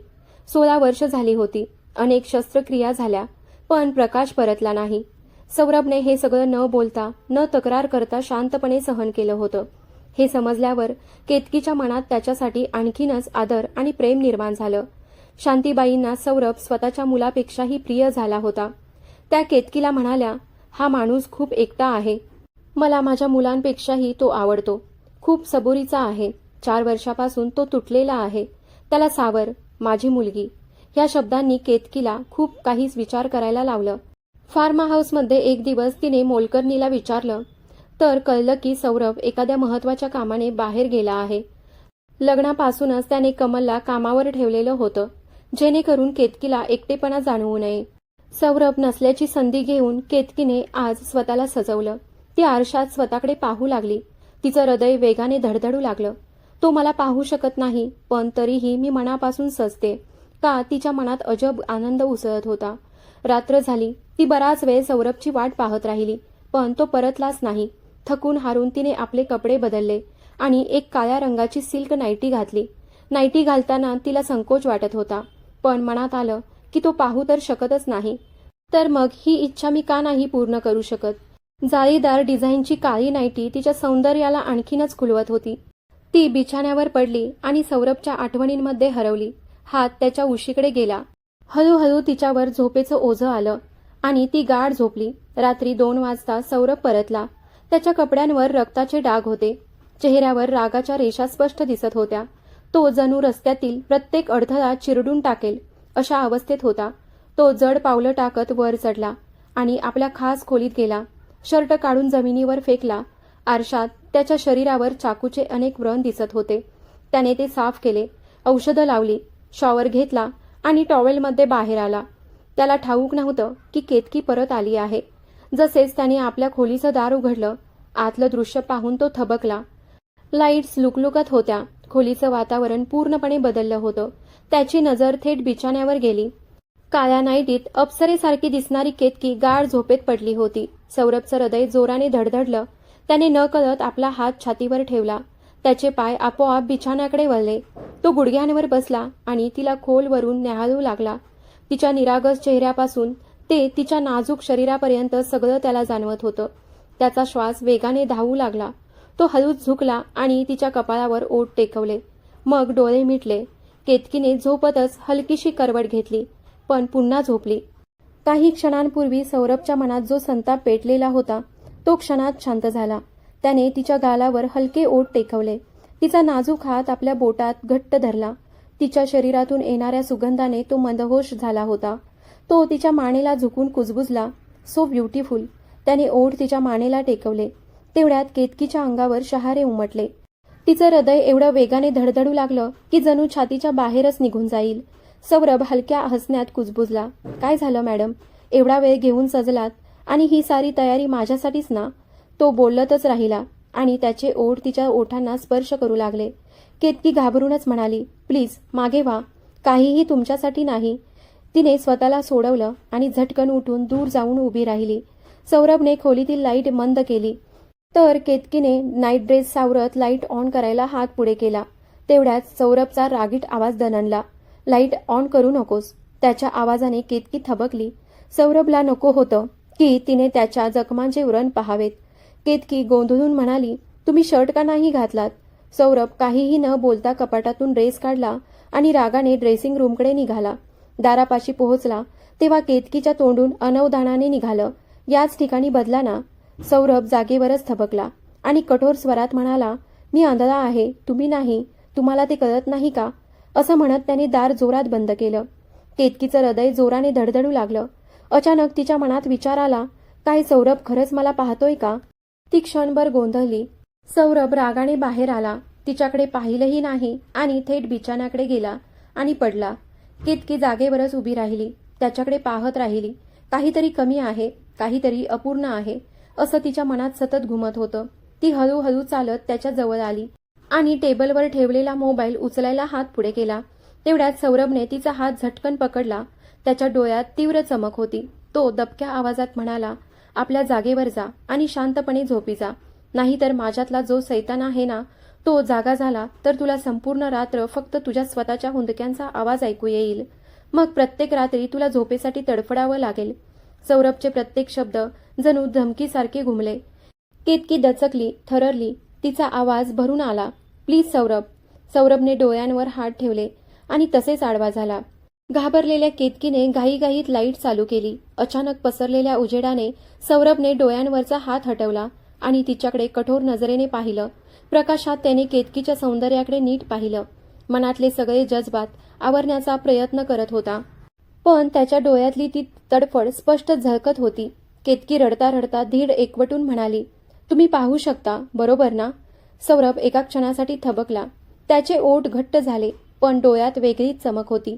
16 वर्ष झाली होती. अनेक शस्त्रक्रिया झाल्या, पण प्रकाश परतला नाही. सौरभने हे सगळं न बोलता, न तक्रार करता शांतपणे सहन केलं होतं. हे समजल्यावर केतकीच्या मनात त्याच्यासाठी आणखीनच आदर आणि प्रेम निर्माण झालं. शांतीबाईंना सौरभ स्वतःच्या मुलापेक्षाही प्रिय झाला होता. त्या केतकीला म्हणाल्या, हा माणूस खूप एकटा आहे. मला माझ्या मुलांपेक्षाही तो आवडतो. खूप सबुरीचा आहे. 4 वर्षापासून तो तुटलेला आहे. त्याला सावर, माझी मुलगी. या शब्दांनी केतकीला खूप काहीच विचार करायला लावलं. फार्म हाऊसमध्ये एक दिवस तिने मोलकरणीला विचारलं तर कळलं की सौरभ एखाद्या महत्त्वाच्या कामाने बाहेर गेला आहे. लग्नापासूनच त्याने कमलला कामावर ठेवलेलं होतं, जेणेकरून केतकीला एकटेपणा जाणवू नये. सौरभ नसल्याची संधी घेऊन केतकीने आज स्वतःला सजवलं. ती आरशात स्वतःकडे पाहू लागली. तिचं हृदय वेगाने धडधडू लागलं. तो मला पाहू शकत नाही, पण तरीही मी मनापासून सजते. का तिच्या मनात अजब आनंद उसळत होता. रात्र झाली. ती बराच वेळ सौरभची वाट पाहत राहिली, पण तो परतलाच नाही. थकून हारून तिने आपले कपडे बदलले आणि एक काळ्या रंगाची सिल्क नाईटी घातली. नाईटी घालताना तिला संकोच वाटत होता, पण मनात आलं की तो पाहू तर शकतच नाही, तर मग ही इच्छा मी का नाही पूर्ण करू शकत. जाळीदार डिझाईनची काळी नाईटी तिच्या सौंदर्याला आणखीनच खुलवत होती. ती बिछाण्यावर पडली आणि सौरभच्या आठवणींमध्ये हरवली. हात त्याच्या उशीकडे गेला. हळूहळू तिच्यावर झोपेचं ओझं आलं आणि ती गाढ झोपली. रात्री 2 वाजता सौरभ परतला. त्याच्या कपड्यांवर रक्ताचे डाग होते. चेहऱ्यावर रागाच्या रेषा स्पष्ट दिसत होत्या. तो जणू रस्त्यातील प्रत्येक अडथळा चिरडून टाकेल अशा अवस्थेत होता. तो जड पावलं टाकत वर चढला आणि आपल्या खास खोलीत गेला. शर्ट काढून जमिनीवर फेकला. आरशात त्याच्या शरीरावर चाकूचे अनेक व्रण दिसत होते. त्याने ते साफ केले, औषधं लावली, शॉवर घेतला आणि टॉवेलमध्ये बाहेर आला. त्याला ठाऊक नव्हतं की केतकी परत आली आहे. जसेच त्याने आपल्या खोलीचं दार उघडलं, आतलं दृश्य पाहून तो थबकला. लाईट्स लुकलुकत होत्या. खोलीचं वातावरण पूर्णपणे बदललं होतं. त्याची नजर थेट बिछाण्यावर गेली. काळ्या नाईटीत अप्सरेसारखी दिसणारी केतकी गाढ झोपेत पडली होती. सौरभचं हृदय जोराने धडधडलं. त्याने नकळत आपला हात छातीवर ठेवला. त्याचे पाय आपोआप बिछाण्याकडे वळले. तो गुडघ्यांवर बसला आणि तिला खोलवरून न्याहाळू लागला. तिच्या निरागस चेहऱ्यापासून ते तिच्या नाजूक शरीरापर्यंत सगळं त्याला जाणवत होतं. त्याचा श्वास वेगाने धावू लागला. तो हळूच झुकला आणि तिच्या कपाळावर ओठ टेकवले. मग डोळे मिटले. केतकीने झोपतच हलकीशी करवट घेतली, पण पुन्हा झोपली. काही क्षणांपूर्वी सौरभच्या मनात जो संताप पेटलेला होता, तो क्षणात शांत झाला. त्याने तिच्या गालावर हलके ओठ टेकवले. तिचा नाजूक हात आपल्या बोटात घट्ट धरला. तिच्या शरीरातून येणाऱ्या सुगंधाने तो मंदहोश झाला होता. तो तिच्या मानेला झुकून कुजबुजला. So beautiful. त्याने ओठ तिच्या मानेला टेकवले. तेवढ्यात केतकीच्या अंगावर शहारे उमटले. तिचं हृदय एवढं वेगाने धडधडू लागलं की जणू छातीच्या बाहेरच निघून जाईल. सौरभ हलक्या हसण्यात कुजबुजला. काय झालं मॅडम? एवढा वेळ घेऊन सजलात आणि ही सारी तयारी माझ्यासाठीच ना? तो बोलतच राहिला आणि त्याचे ओठ तिच्या ओठांना स्पर्श करू लागले. केतकी घाबरूनच म्हणाली, प्लीज मागे व्हा, काहीही तुमच्यासाठी नाही. तिने स्वतःला सोडवलं आणि झटकन उठून दूर जाऊन उभी राहिली. सौरभने खोलीतील लाईट मंद केली, तर केतकीने नाईट ड्रेस सावरत लाईट ऑन करायला हात पुढे केला. तेवढ्यात सौरभचा रागीट आवाज दणनला. लाईट ऑन करू नकोस. त्याच्या आवाजाने केतकी थबकली. सौरभला नको होतं की तिने त्याच्या जखमांचे व्रण पाहावेत. केतकी गोंधळून म्हणाली, तुम्ही शर्ट का नाही घातलात? सौरभ काहीही न बोलता कपाटातून ड्रेस काढला आणि रागाने ड्रेसिंग रूमकडे निघाला. दारापाशी पोहोचला तेव्हा केतकीच्या तोंडून अनवधानाने निघालं, याच ठिकाणी बदला ना. सौरभ जागेवरच थबकला आणि कठोर स्वरात म्हणाला, मी आंधळा आहे, तुम्ही नाही. तुम्हाला ते कळत नाही का? असं म्हणत त्याने दार जोरात बंद केलं. केतकीचं हृदय जोराने धडधडू लागलं. अचानक तिच्या मनात विचार आला, काय सौरभ खरंच मला पाहतोय का? ती क्षणभर गोंधळली. सौरभ रागाने बाहेर आला. तिच्याकडे पाहिलंही नाही आणि थेट बिछाण्याकडे गेला आणि पडला. केतकी जागेवरच उभी राहिली. त्याच्याकडे पाहत राहिली. काहीतरी कमी आहे, काहीतरी अपूर्ण आहे असं तिच्या मनात सतत घुमत होतं. ती हळूहळू चालत त्याच्या जवळ आली आणि टेबलवर ठेवलेला मोबाईल उचलायला हात पुढे केला. तेवढ्यात सौरभने तिचा हात झटकन पकडला. त्याच्या डोळ्यात तीव्र चमक होती. तो दबक्या आवाजात म्हणाला, आपल्या जागेवर जा आणि शांतपणे झोपी जा, नाहीतर माझ्यातला जो सैतान आहे ना, तो जागा झाला तर तुला संपूर्ण रात्र फक्त तुझ्या स्वतःच्या हुंदक्यांचा आवाज ऐकू येईल. मग प्रत्येक रात्री तुला झोपेसाठी तडफडावं लागेल. सौरभचे प्रत्येक शब्द जणू धमकीसारखे घुमले. केतकी दचकली, थररली. तिचा आवाज भरून आला, प्लीज सौरभ. सौरभने डोळ्यांवर हात ठेवले आणि तसेच आडवा झाला. घाबरलेल्या केतकीने घाईघाईत लाईट चालू केली. अचानक पसरलेल्या उजेडाने सौरभने डोळ्यांवरचा हात हटवला आणि तिच्याकडे कठोर नजरेने पाहिलं. प्रकाशात त्याने केतकीच्या सौंदर्याकडे नीट पाहिलं. मनातले सगळे जज्बात आवरण्याचा प्रयत्न करत होता, पण त्याच्या डोळ्यातली ती तडफड स्पष्ट झळकत होती. केतकी रडता रडता धीर एकवटून म्हणाली, तुम्ही पाहू शकता, बरोबर ना? सौरभ एका क्षणासाठी थबकला. त्याचे ओठ घट्ट झाले, पण डोळ्यात वेगळीच चमक होती.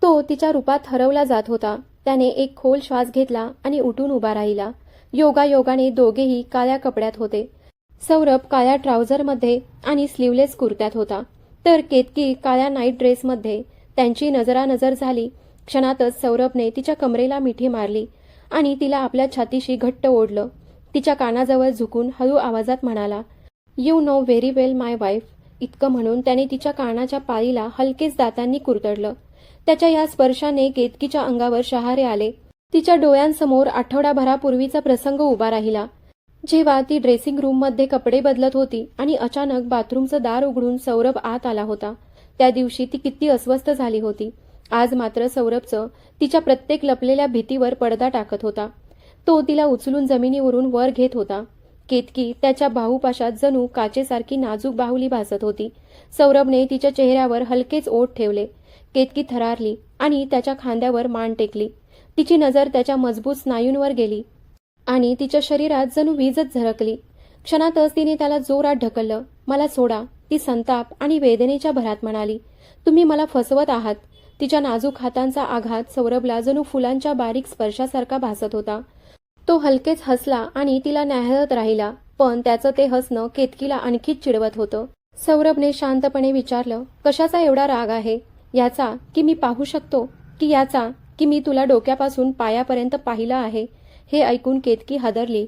तो तिच्या रूपात हरवला जात होता. त्याने एक खोल श्वास घेतला आणि उठून उभा राहिला. योगायोगाने दोघेही काळ्या कपड्यात होते. सौरभ काळ्या ट्राउझरमध्ये आणि स्लीवलेस कुर्त्यात होता, तर केतकी काळ्या नाईट ड्रेसमध्ये. त्यांची नजरानजर झाली. क्षणातच सौरभने तिच्या कमरेला मिठी मारली आणि तिला आपल्या छातीशी घट्ट ओढलं. तिच्या कानाजवळ झुकून हळू आवाजात म्हणाला, you know very well my wife. इतकं म्हणून त्याने तिच्या कानाच्या पाळीला हलकेच दातांनी कुरतडलं. त्याच्या या स्पर्शाने केतकीच्या अंगावर शहारे आले. तिच्या डोळ्यांसमोर आठवडाभरापूर्वीचा प्रसंग उभा राहिला, जेव्हा ती ड्रेसिंग रूममध्ये कपडे बदलत होती आणि अचानक बाथरूमचं दार उघडून सौरभ आत आला होता. त्या दिवशी ती किती अस्वस्थ झाली होती. आज मात्र सौरभचं तिच्या प्रत्येक लपलेल्या भीतीवर पडदा टाकत होता. तो तिला उचलून जमिनीवरून वर घेत होता. केतकी त्याच्या बाहुपाशात जणू काचेसारखी नाजूक बाहुली भासत होती. सौरभने तिच्या चेहऱ्यावर हलकेच ओठ ठेवले. केतकी थरारली आणि त्याच्या खांद्यावर मान टेकली. तिची नजर त्याच्या मजबूत स्नायूंवर गेली आणि तिच्या शरीरात जणू वीजच झळकली. क्षणातच तिने त्याला जोरात ढकललं. मला सोडा, ती संताप आणि वेदनेच्या भरात म्हणाली. तुम्ही मला फसवत आहात. तिच्या नाजूक हातांचा आघात सौरभला जणू फुलांच्या बारीक स्पर्शासारखा भासत होता. तो हलकेच हसला आणि तिला न्याहाळत राहिला, पण त्याचं ते हसणं केतकीला आणखीच चिडवत होतं. सौरभने शांतपणे विचारलं, कशाचा एवढा राग आहे? याचा की मी पाहू शकतो, की याचा की मी तुला डोक्यापासून पायापर्यंत पाहिलं आहे? हे ऐकून केतकी हादरली.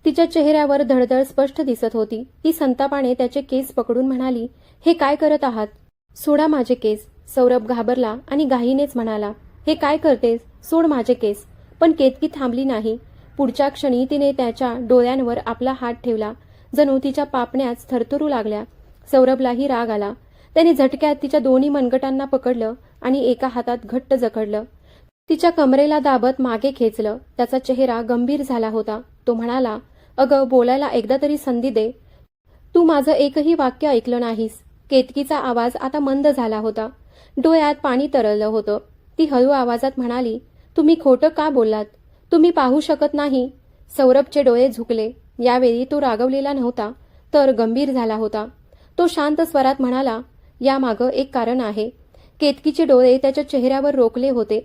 तिच्या चेहऱ्यावर धडधड स्पष्ट दिसत होती. ती संतापाने त्याचे केस पकडून म्हणाली, हे काय करत आहात? सोडा माझे केस. सौरभ घाबरला आणि घाईनेच म्हणाला, हे काय करतेस? सोड माझे केस. पण केतकी थांबली नाही. पुढच्या क्षणी तिने त्याच्या डोळ्यांवर आपला हात ठेवला. जणू तिच्या पापण्याच थरथरू लागल्या. सौरभलाही राग आला. त्याने झटक्यात तिच्या दोन्ही मनगटांना पकडलं आणि एका हातात घट्ट जखडलं. तिच्या कमरेला दाबत मागे खेचलं. त्याचा चेहरा गंभीर झाला होता. तो म्हणाला, अगं, बोलायला एकदा तरी संधी दे. तू माझं एकही वाक्य ऐकलं नाहीस. केतकीचा आवाज आता मंद झाला होता. डोळ्यात पाणी तरळलं होतं. ती हळू आवाजात म्हणाली, तुम्ही खोटं का बोललात? तुम्ही पाहू शकत नाही. सौरभचे डोळे झुकले. यावेळी तो रागवलेला नव्हता, तर गंभीर झाला होता. तो शांत स्वरात म्हणाला, यामागं एक कारण आहे. केतकीचे डोळे त्याच्या चेहऱ्यावर रोखले होते.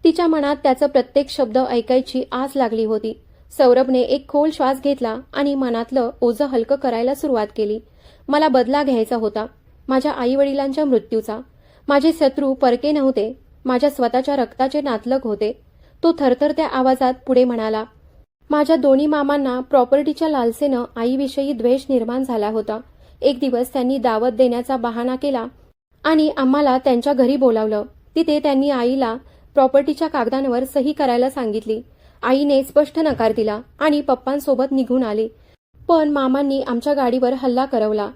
तिच्या मनात त्याचा प्रत्येक शब्द ऐकायची आस लागली होती. सौरभने एक खोल श्वास घेतला आणि मनातलं ओझं हलकं करायला सुरुवात केली. मला बदला घ्यायचा होता, माझ्या आईवडिलांच्या मृत्यूचा. माझे शत्रू परके नव्हते, माझ्या स्वतःच्या रक्ताचे नातलग होते. तो थरथरत्या आवाजात पुढे म्हणाला, माझ्या दोन्ही मामांना प्रॉपर्टीच्या लालसेनं आईविषयी द्वेष निर्माण झाला होता. एक दिवस त्यांनी दावत देण्याचा बहाणा केला आणि आम्हाला त्यांच्या घरी बोलावलं. तिथे त्यांनी आईला प्रॉपर्टीच्या कागदांवर सही करायला सांगितली. आईने स्पष्ट नकार दिला आणि पप्पांसोबत निघून आली. पण मामांनी आमच्या गाडीवर हल्ला करवला.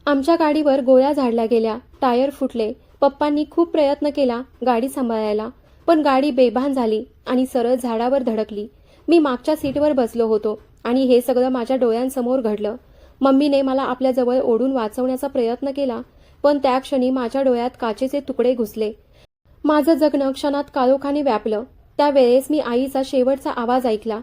आमच्या गाडीवर गोळ्या झाडल्या गेल्या, टायर फुटले. पप्पांनी खूप प्रयत्न केला गाडी सांभाळायला, पण गाडी बेभान झाली आणि सरळ झाडावर धडकली. मी मागच्या सीटवर बसलो होतो आणि हे सगळं माझ्या डोळ्यांसमोर घडलं. मम्मीने मला आपल्याजवळ ओढून वाचवण्याचा प्रयत्न केला, पण त्या क्षणी माझ्या डोळ्यात काचेचे तुकडे घुसले. माझं जगणं क्षणात काळोखाने व्यापलं. त्यावेळेस मी आईचा शेवटचा आवाज ऐकला,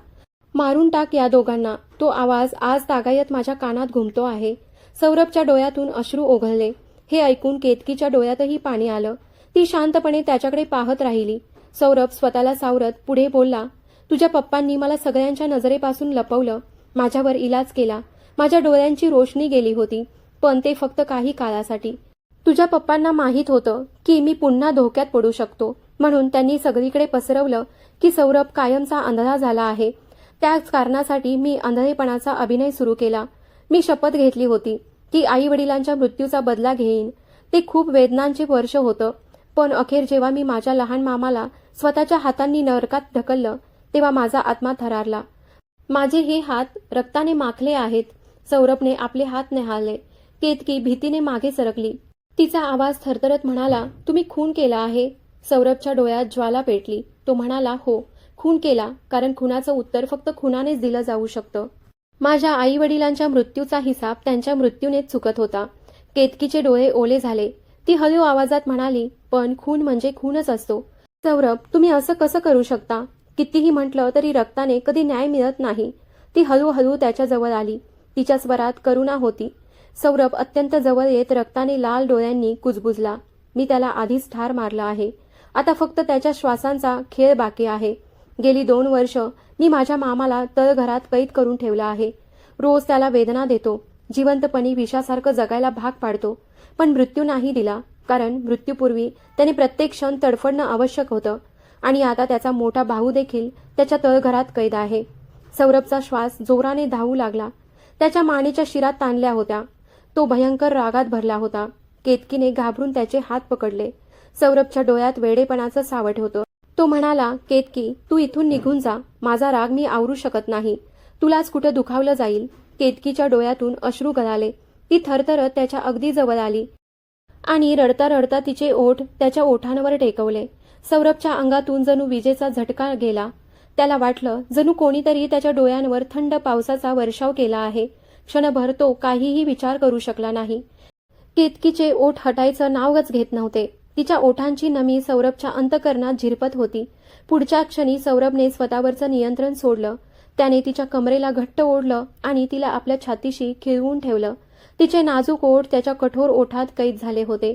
मारून टाक या दोघांना. तो आवाज आज तागायत माझ्या कानात घुमतो आहे. सौरभच्या डोळ्यातून अश्रू ओघळले. हे ऐकून केतकीच्या डोळ्यातही पाणी आलं. ती शांतपणे त्याच्याकडे पाहत राहिली. सौरभ स्वतःला सावरत पुढे बोलला, तुझ्या पप्पांनी मला सगळ्यांच्या नजरेपासून लपवलं, माझ्यावर इलाज केला, माझ्या डोळ्यांची रोशनी गेली होती, पण ते फक्त काही काळासाठी. तुझ्या पप्पांना माहीत होतं की मी पुन्हा धोक्यात पडू शकतो, म्हणून त्यांनी सगळीकडे पसरवलं की सौरभ कायमचा अंधळा झाला आहे. त्याच कारणासाठी मी अंधळेपणाचा अभिनय सुरू केला. मी शपथ घेतली होती की आई वडिलांच्या मृत्यूचा बदला घेईन. ते खूप वेदनांचे वर्ष होतं, पण अखेर जेव्हा मी माझ्या लहान मामाला स्वतःच्या हातांनी नरकात ढकललं तेव्हा माझा आत्मा थरारला. माझे हे हात रक्ताने माखले आहेत. सौरभने आपले हात न्याहाळले. केतकी भीतीने मागे सरकली. तिचा आवाज थरथरत म्हणाला, तुम्ही खून केला आहे. सौरभच्या डोळ्यात ज्वाला पेटली. तो म्हणाला, हो, खून केला, कारण खुनाचं उत्तर फक्त खुनानेच दिलं जाऊ शकतं. माझ्या आई वडिलांच्या मृत्यूचा हिसाब त्यांच्या मृत्यूनेच चुकत होता. केतकीचे डोळे ओले झाले. ती हळू आवाजात म्हणाली, पण खून म्हणजे खूनच असतो. सौरभ, तुम्ही असं कसं करू शकता? कितीही म्हटलं तरी रक्ताने कधी न्याय मिळत नाही. ती हळूहळू त्याच्याजवळ आली. तिच्या स्वरात करुणा होती. सौरभ अत्यंत जवळ येत रक्ताने लाल डोळ्यांनी कुजबुजला. मी त्याला आधीच ठार मारलं आहे. आता फक्त त्याच्या श्वासांचा खेळ बाकी आहे. गेली 2 वर्ष मी माझ्या मामाला तळघरात कैद करून ठेवला आहे. रोज त्याला वेदना देतो, जिवंतपणी विषासारखं जगायला भाग पाडतो, पण मृत्यू नाही दिला, कारण मृत्यूपूर्वी त्याने प्रत्येक क्षण तडफडणं आवश्यक होतं. आणि आता त्याचा मोठा भाऊ देखील त्याच्या तळघरात कैद आहे. सौरभचा श्वास जोराने धावू लागला. त्याच्या मानेच्या शिरात ताणल्या होत्या. तो भयंकर रागात भरला होता. केतकीने घाबरून त्याचे हात पकडले. सौरभच्या डोळ्यात वेडेपणाचं सावट होतं. तो म्हणाला, केतकी, तू इथून निघून जा. माझा राग मी आवरू शकत नाही. तुलाच कुठं दुखावलं जाईल. केतकीच्या डोळ्यातून अश्रू गळाले. ती थरथरत त्याच्या अगदी जवळ आली आणि रडता रडता तिचे ओठ त्याच्या ओठांवर टेकवले. सौरभच्या अंगातून जणू विजेचा झटका गेला. त्याला वाटलं जणू कोणीतरी त्याच्या डोळ्यांवर थंड पावसाचा वर्षाव केला आहे. क्षणभर तो काहीही विचार करू शकला नाही. केतकीचे ओठ हटायचं नावच घेत नव्हते. तिच्या ओठांची नमी सौरभच्या अंतःकरणात झिरपत होती. पुढच्या क्षणी सौरभने स्वतःवरचं नियंत्रण सोडलं. त्याने तिच्या कमरेला घट्ट ओढलं आणि तिला आपल्या छातीशी खिळवून ठेवलं. तिचे नाजूक ओठ त्याच्या कठोर ओठात कैद झाले होते.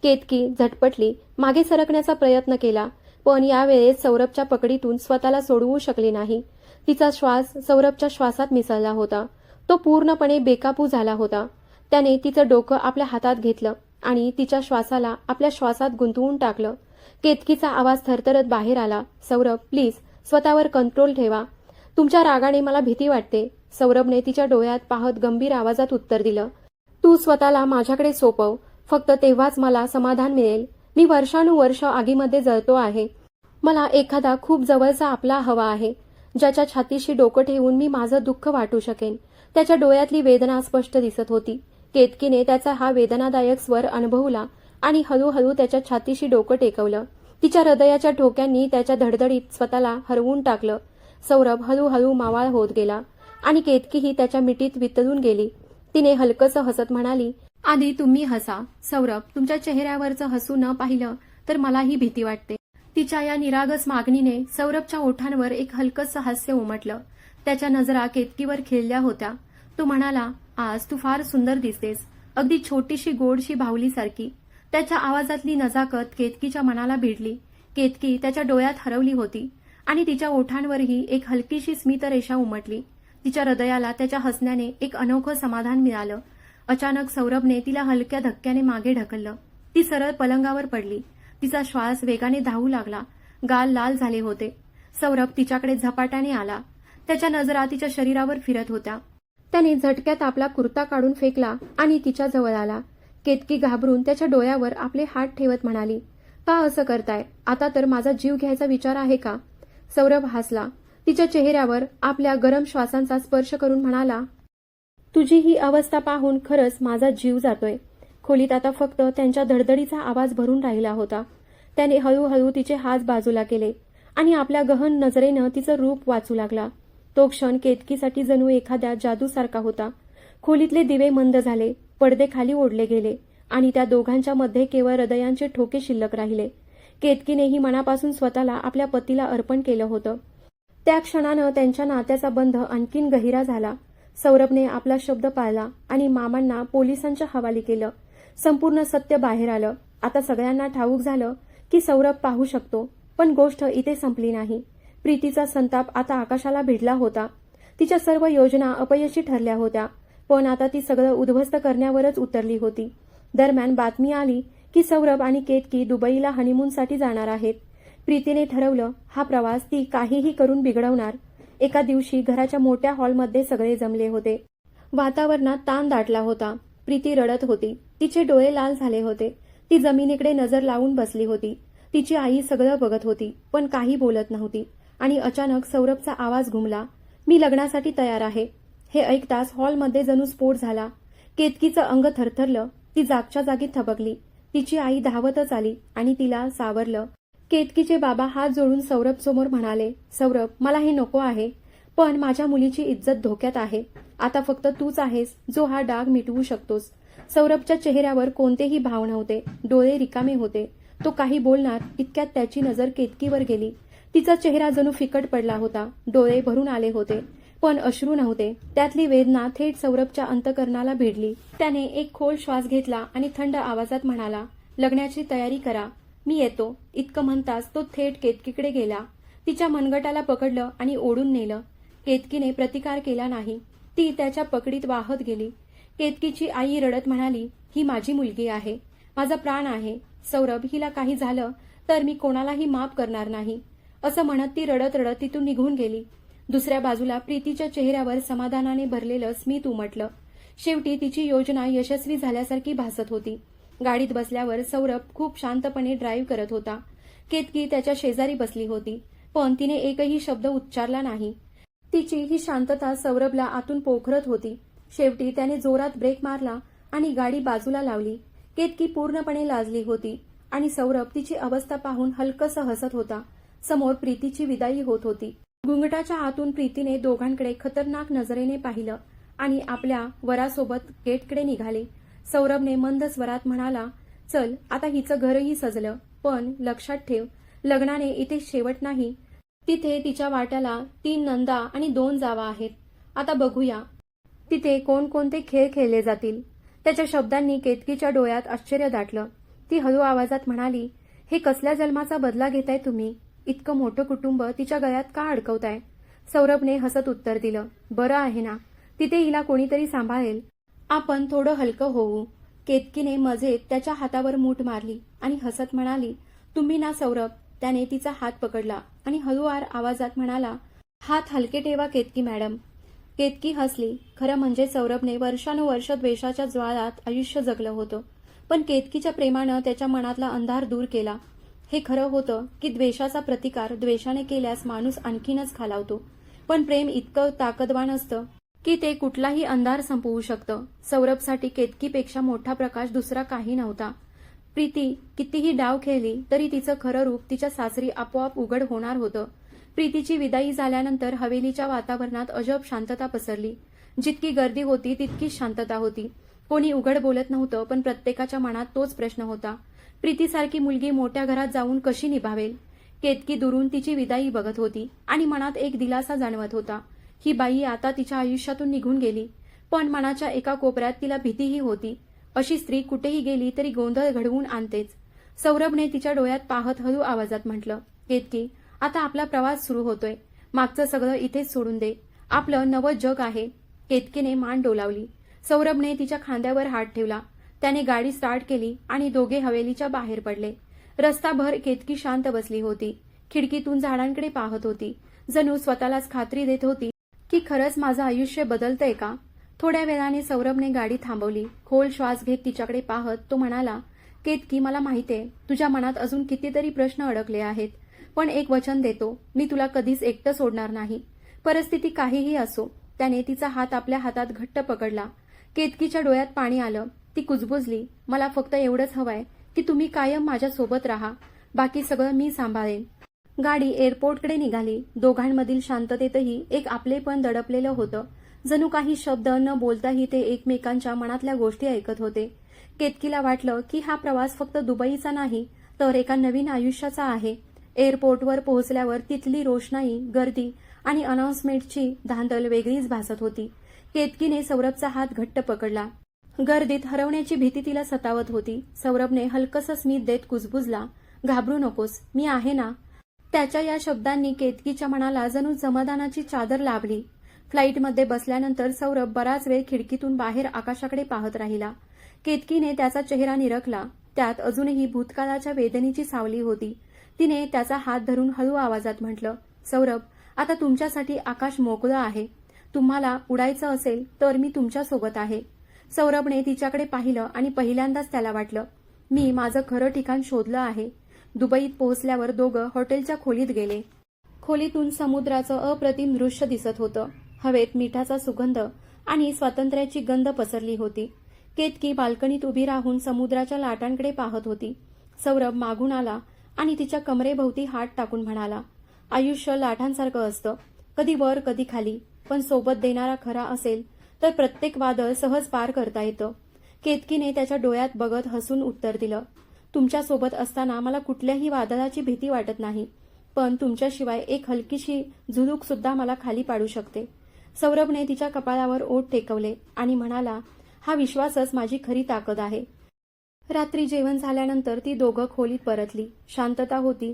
केतकी झटपटली, मागे सरकण्याचा प्रयत्न केला, पण यावेळेस सौरभच्या पकडीतून स्वतःला सोडवू शकली नाही. तिचा श्वास सौरभच्या श्वासात मिसळला होता. तो पूर्णपणे बेकाबू झाला होता. त्याने तिचं डोकं आपल्या हातात घेतलं आणि तिच्या श्वासाला आपल्या श्वासात गुंतवून टाकलं. केतकीचा आवाज थरथरत बाहेर आला, सौरभ, प्लीज स्वतःवर कंट्रोल ठेवा. तुमच्या रागाने मला भीती वाटते. सौरभने तिच्या डोळ्यात पाहत गंभीर आवाजात उत्तर दिलं, तू स्वतःला माझ्याकडे सोपव. फक्त तेव्हाच मला समाधान मिळेल. मी वर्षानुवर्ष आगीमध्ये जळतो आहे. मला एखादा खूप जवळचा आपला हवा आहे, ज्याच्या छातीशी डोकं ठेवून मी माझं दुःख वाटू शकेन. त्याच्या डोळ्यातली वेदना स्पष्ट दिसत होती. केतकीने त्याचा हा वेदनादायक स्वर अनुभवला आणि हळूहळू त्याच्या छातीशी डोकं टेकवलं. तिच्या हृदयाच्या ठोक्यांनी त्याच्या धडधडीत स्वतःला हरवून टाकलं. सौरभ हळूहळू मावाळ होत गेला आणि केतकीही त्याच्या मिठीत वितळून गेली. तिने हलकसं हसत म्हणाली, आधी तुम्ही हसा. सौरभ, तुमच्या चेहऱ्यावरचं हसू न पाहिलं तर मलाही भीती वाटते. तिच्या या निरागस मागणीने सौरभच्या ओठांवर एक हलकसं हास्य उमटलं. त्याच्या नजरा केतकीवर खिळल्या होत्या. तो म्हणाला, आज तू फार सुंदर दिसतेस, अगदी छोटीशी गोडशी बाहुलीसारखी. त्याच्या आवाजातली नजाकत केतकीच्या मनाला भिडली. केतकी त्याच्या डोळ्यात हरवली होती आणि तिच्या ओठांवरही एक हलकीशी स्मितरेषा उमटली. तिच्या हृदयाला त्याच्या हसण्याने एक अनोखं समाधान मिळालं. अचानक सौरभने तिला हलक्या धक्क्याने मागे ढकललं. ती सरळ पलंगावर पडली. तिचा श्वास वेगाने धावू लागला. गाल लाल झाले होते. सौरभ तिच्याकडे झपाट्याने आला. त्याच्या नजरा तिच्या शरीरावर फिरत होत्या. त्याने झटक्यात आपला कुर्ता काढून फेकला आणि तिच्या जवळ आला. केतकी घाबरून त्याच्या डोळ्यावर आपले हात ठेवत म्हणाली, का असं करताय? आता तर माझा जीव घ्यायचा विचार आहे का? सौरभ हसला. तिच्या चेहऱ्यावर आपल्या गरम श्वासांचा स्पर्श करून म्हणाला, तुझी ही अवस्था पाहून खरंच माझा जीव जातोय. खोलीत आता फक्त त्यांच्या धडधडीचा आवाज भरून राहिला होता. त्याने हळूहळू तिचे हात बाजूला केले आणि आपल्या गहन नजरेनं तिचं रूप वाचू लागला. तो क्षण केतकीसाठी जणू एखाद्या जादूसारखा होता. खोलीतले दिवे मंद झाले, पडदे खाली ओढले गेले आणि त्या दोघांच्या मध्ये केवळ हृदयांचे ठोके शिल्लक राहिले. केतकीनेही मनापासून स्वतःला आपल्या पतीला अर्पण केलं होतं. त्या क्षणानं त्यांच्या नात्याचा बंध आणखीन गहिरा झाला. सौरभने आपला शब्द पाळला आणि मामांना पोलिसांच्या हवाली केलं. संपूर्ण सत्य बाहेर आलं आता सगळ्यांना ठाऊक झालं की सौरभ पाहू शकतो, पण गोष्ट इथे संपली नाही. प्रीतीचा संताप आता आकाशाला भिडला होता. तिच्या सर्व योजना अपयशी ठरल्या होत्या, पण आता ती सगळं उद्ध्वस्त करण्यावरच उतरली होती. दरम्यान बातमी आली की सौरभ आणि केतकी दुबईला हनीमूनसाठी जाणार आहेत. प्रीतीने ठरवलं हा प्रवास ती काहीही करून बिघडवणार. एका दिवशी घराच्या मोठ्या हॉलमध्ये सगळे जमले होते. वातावरणात ताण दाटला होता. प्रीती रडत होती. तिचे डोळे लाल झाले होते. ती जमिनीकडे नजर लावून बसली होती. तिची आई सगळं बघत होती, पण काही बोलत नव्हती. आणि अचानक सौरभचा आवाज घुमला, मी लग्नासाठी तयार आहे. हे ऐकताच हॉलमध्ये जणू स्फोट झाला. केतकीचं अंग थरथरलं. ती जागच्या जागी थबकली. तिची आई धावतच आली आणि तिला सावरलं. केतकीचे बाबा हात जोडून सौरभ समोर म्हणाले, सौरभ, मला हे नको आहे, पण माझ्या मुलीची इज्जत धोक्यात आहे. आता फक्त तूच आहेस जो हा डाग मिटवू शकतोस. सौरभच्या चेहऱ्यावर कोणतेही भाव नव्हते. डोळे रिकामे होते. तो काही बोलणार इतक्यात त्याची नजर केतकीवर गेली. तिचा चेहरा जणू फिकट पडला होता. डोळे भरून आले होते, पण अश्रू नव्हते. त्यातली वेदना थेट सौरभच्या अंतकरणाला भिडली. त्याने एक खोल श्वास घेतला आणि थंड आवाजात म्हणाला, लग्नाची तयारी करा, मी येतो. इतकं म्हणताच तो थेट केतकीकडे गेला. तिच्या मनगटाला पकडलं आणि ओढून नेलं. केतकीने प्रतिकार केला नाही. ती त्याच्या पकडीत वाहत गेली. केतकीची आई रडत म्हणाली, ही माझी मुलगी आहे, माझा प्राण आहे. सौरभ, हिला काही झालं तर मी कोणालाही माफ करणार नाही. असं म्हणत ती रडत रडत तिथून निघून गेली. दुसऱ्या बाजूला प्रीतीच्या चेहऱ्यावर समाधानाने भरलेलं स्मित उमटलं. शेवटी तिची योजना यशस्वी झाल्यासारखी भासत होती. गाडीत बसल्यावर सौरभ खूप शांतपणे ड्राईव्ह करत होता. केतकी त्याच्या शेजारी बसली होती, पण तिने एकही शब्द उच्चारला नाही. तिची ही शांतता सौरभला आतून पोखरत होती. शेवटी त्याने जोरात ब्रेक मारला आणि गाडी बाजूला लावली. केतकी पूर्णपणे लाजली होती आणि सौरभ तिची अवस्था पाहून हलकसं हसत होता. समोर प्रीतीची विदाई होत होती. घुंगटाच्या आतून प्रीतीने दोघांकडे खतरनाक नजरेने पाहिलं आणि आपल्या वरासोबत गेटकडे निघाली. सौरभने मंद स्वरात म्हणाला, चल, आता हिचं घरही सजलं, पण लक्षात ठेव, लग्नाने इथे शेवट नाही. तिथे तिच्या वाट्याला 3 नंदा आणि 2 जावा आहेत. आता बघूया तिथे कोणकोणते खेळ खेळले जातील. त्याच्या शब्दांनी केतकीच्या डोळ्यात आश्चर्य दाटलं. ती हळू आवाजात म्हणाली, हे कसल्या जन्माचा बदला घेताय तुम्ही? इतकं मोठं कुटुंब तिच्या गळ्यात का अडकवताय? सौरभने हसत उत्तर दिलं, बरं आहे ना, तिथे हिला कोणीतरी सांभाळेल. आपण थोडं हलकं होऊ. केतकीने मजेत त्याच्या हातावर मूठ मारली आणि हसत म्हणाली, तुम्ही ना सौरभ. त्याने तिचा हात पकडला आणि हळूवार आवाजात म्हणाला, हात हलके ठेवा केतकी मॅडम. केतकी हसली. खरं म्हणजे सौरभने वर्षानुवर्ष द्वेषाच्या ज्वाळात आयुष्य जगलं होतं, पण केतकीच्या प्रेमानं त्याच्या मनातला अंधार दूर केला. हे खरं होतं की द्वेषाचा प्रतिकार द्वेषाने केल्यास माणूस आणखीनच खालावतो, पण प्रेम इतकं ताकदवान असतं की ते कुठलाही अंधार संपवू शकतं. सौरभसाठी केतकीपेक्षा मोठा प्रकाश दुसरा काही नव्हता. प्रीती कितीही डाव खेळली तरी तिचं खरं रूप तिच्या सासरी आपोआप उघड होणार होतं. प्रीतीची विदाई झाल्यानंतर हवेलीच्या वातावरणात अजब शांतता पसरली. जितकी गर्दी होती तितकीच शांतता होती. कोणी उघड बोलत नव्हतं, पण प्रत्येकाच्या मनात तोच प्रश्न होता, प्रीतीसारखी मुलगी मोठ्या घरात जाऊन कशी निभावेल? केतकी दुरून तिची विदाई बघत होती आणि मनात एक दिलासा जाणवत होता. ही बाई आता तिच्या आयुष्यातून निघून गेली, पण मनाच्या एका कोपऱ्यात तिला भीतीही होती. अशी स्त्री कुठेही गेली तरी गोंधळ घडवून आणतेच. सौरभने तिच्या डोळ्यात पाहत हळू आवाजात म्हटलं, केतकी, आता आपला प्रवास सुरू होतोय. मागचं सगळं इथेच सोडून दे. आपलं नवं जग आहे. केतकीने मान डोलावली. सौरभने तिच्या खांद्यावर हात ठेवला. त्याने गाडी स्टार्ट केली आणि दोघे हवेलीच्या बाहेर पडले. रस्ताभर केतकी शांत बसली होती. खिडकीतून झाडांकडे पाहत होती. जणू स्वतःलाच खात्री देत होती की खरंच माझं आयुष्य बदलतंय का? थोड्या वेळाने सौरभने गाडी थांबवली. खोल श्वास घेत तिच्याकडे पाहत तो म्हणाला, केतकी, मला माहितीये तुझ्या मनात अजून कितीतरी प्रश्न अडकले आहेत, पण एक वचन देतो, मी तुला कधीच एकटं सोडणार नाही. परिस्थिती काहीही असो. त्याने तिचा हात आपल्या हातात घट्ट पकडला. केतकीच्या डोळ्यात पाणी आलं. ती कुजबुजली. मला फक्त एवढंच हवंय की तुम्ही कायम माझ्या सोबत राहा. बाकी सगळं मी सांभाळेन. गाडी एअरपोर्टकडे निघाली. दोघांमधील शांततेतही एक आपलेपण दडपलेलं होतं. जणू काही शब्द न बोलताही ते एकमेकांच्या मनातल्या गोष्टी ऐकत होते. केतकीला वाटलं की हा प्रवास फक्त दुबईचा नाही, तर एका नवीन आयुष्याचा आहे. एअरपोर्टवर पोहोचल्यावर तिथली रोषणाई, गर्दी आणि अनाउन्समेंटची धांदल वेगळीच भासत होती. केतकीने सौरभचा हात घट्ट पकडला. गर्दीत हरवण्याची भीती तिला सतावत होती. सौरभने हलकसं स्मित देत कुजबुजला, घाबरू नकोस, मी आहे ना. त्याच्या या शब्दांनी केतकीच्या मनाला जणू समाधानाची चादर लाभली. फ्लाईटमध्ये बसल्यानंतर सौरभ बराच वेळ खिडकीतून बाहेर आकाशाकडे पाहत राहिला. केतकीने त्याचा चेहरा निरखला. त्यात अजूनही भूतकाळाच्या वेदनेची सावली होती. तिने त्याचा हात धरून हळू आवाजात म्हटलं, सौरभ, आता तुमच्यासाठी आकाश मोकळं आहे. तुम्हाला उडायचं असेल तर मी तुमच्यासोबत आहे. सौरभने तिच्याकडे पाहिलं आणि पहिल्यांदाच त्याला वाटलं, मी माझं खरं ठिकाण शोधलं आहे. दुबईत पोहोचल्यावर दोघं हॉटेलच्या खोलीत गेले. खोलीतून समुद्राचं अप्रतिम दृश्य दिसत होतं. हवेत मिठाचा सुगंध आणि स्वातंत्र्याची गंध पसरली होती. केतकी बाल्कनीत उभी राहून समुद्राच्या लाटांकडे पाहत होती. सौरभ मागून आला आणि तिच्या कमरेभोवती हात टाकून म्हणाला, आयुष्य लाटांसारखं असतं, कधी वर कधी खाली, पण सोबत देणारा खरा असेल तर प्रत्येक वादळ सहज पार करता येतं. केतकीने त्याच्या डोळ्यात बघत हसून उत्तर दिलं, तुमच्यासोबत असताना मला कुठल्याही वादळाची भीती वाटत नाही, पण तुमच्याशिवाय एक हलकीशी झुळूक सुद्धा मला खाली पाडू शकते. सौरभने तिच्या कपाळावर ओठ टेकवले आणि म्हणाला, हा विश्वासच माझी खरी ताकद आहे. रात्री जेवण झाल्यानंतर ती दोघं खोलीत परतली. शांतता होती,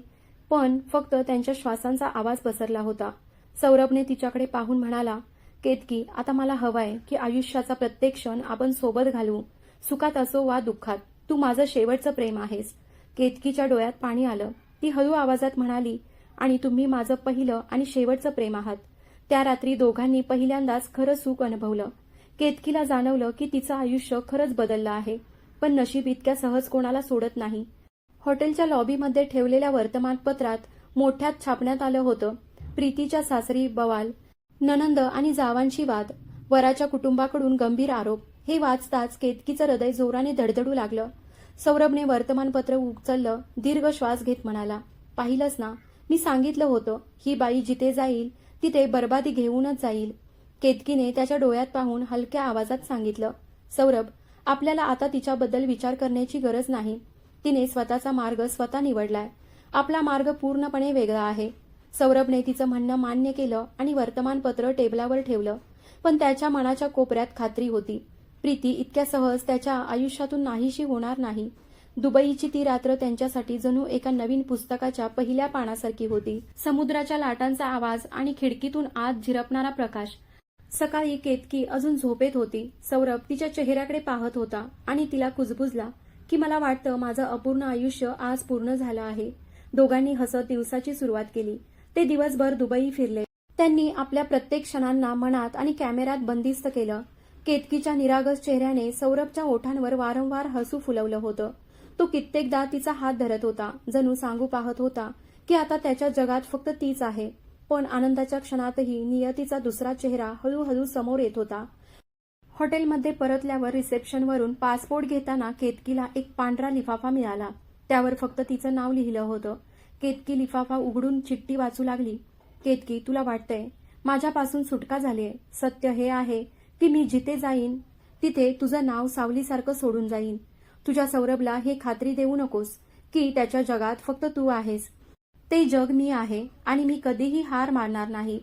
पण फक्त त्यांच्या श्वासांचा आवाज पसरला होता. सौरभने तिच्याकडे पाहून म्हणाला, केतकी, आता मला हवंय की आयुष्याचा प्रत्येक क्षण आपण सोबत घालवू, सुखात असो वा दुःखात. तू माझं शेवटचं प्रेम आहेस. केतकीच्या डोळ्यात पाणी आलं. ती हळू आवाजात म्हणाली, आणि तुम्ही माझं पहिलं आणि शेवटचं प्रेम आहात. त्या रात्री दोघांनी पहिल्यांदाच खरं सुख अनुभवलं. केतकीला जाणवलं की तिचं आयुष्य खरंच बदललं आहे, पण नशीब इतक्या सहज कोणाला सोडत नाही. हॉटेलच्या लॉबीमध्ये ठेवलेल्या वर्तमानपत्रात मोठ्यात छापण्यात आलं होतं, प्रीतीच्या सासरी बवाल, नणंद आणि जावांशी वाद, वराच्या कुटुंबाकडून गंभीर आरोप. हे वाचताच केतकीचं हृदय जोराने धडधडू लागलं. सौरभने वर्तमानपत्र उचललं, दीर्घ श्वास घेत म्हणाला, पाहिलंस ना, मी सांगितलं होतं, ही बाई जिथे जाईल तिथे बर्बादी घेऊनच जाईल. केतकीने त्याच्या डोळ्यात पाहून हलक्या आवाजात सांगितलं, सौरभ, आपल्याला आता तिच्याबद्दल विचार करण्याची गरज नाही. तिने स्वतःचा मार्ग स्वतः निवडलाय. आपला मार्ग पूर्णपणे वेगळा आहे. सौरभने तिचं म्हणणं मान्य केलं आणि वर्तमानपत्र टेबलावर ठेवलं, पण त्याच्या मनाच्या कोपऱ्यात खात्री होती, प्रीती इतक्या सहज त्याच्या आयुष्यातून नाहीशी होणार नाही. दुबईची ती रात्र त्यांच्यासाठी जणू एका नवीन पुस्तकाच्या पहिल्या पानासारखी होती. समुद्राच्या लाटांचा आवाज आणि खिडकीतून आत झिरपणारा प्रकाश. सकाळी केतकी अजून झोपेत होती. सौरभ तिच्या चेहऱ्याकडे पाहत होता आणि तिला कुजबुजला की मला वाटतं माझं अपूर्ण आयुष्य आज पूर्ण झालं आहे. दोघांनी हसत दिवसाची सुरुवात केली. ते दिवसभर दुबई फिरले. त्यांनी आपल्या प्रत्येक क्षणांना मनात आणि कॅमेऱ्यात बंदिस्त केलं. केतकीच्या निरागस चेहऱ्याने सौरभच्या ओठांवर वारंवार हसू फुलवलं होतं. तो कित्येकदा तिचा हात धरत होता, जणू सांगू पाहत होता की आता त्याच्या जगात फक्त तीच आहे. पण आनंदाच्या क्षणातही नियतीचा दुसरा चेहरा हळूहळू समोर येत होता. हॉटेलमध्ये परतल्यावर रिसेप्शनवरून पासपोर्ट घेताना केतकीला एक पांढरा लिफाफा मिळाला. त्यावर फक्त तिचं नाव लिहिलं होतं. केतकी लिफाफा उघडून चिठ्ठी वाचू लागली. केतकी, तुला वाटतंय माझ्यापासून सुटका झालीय. सत्य हे आहे की मी जिथे जाईन तिथे तुझं नाव सावलीसारखं सोडून जाईन. तुझ्या सौरभला हे खात्री देऊ नकोस की त्याच्या जगात फक्त तू आहेस. ते जग मी आहे आणि मी कधीही हार मानणार नाही.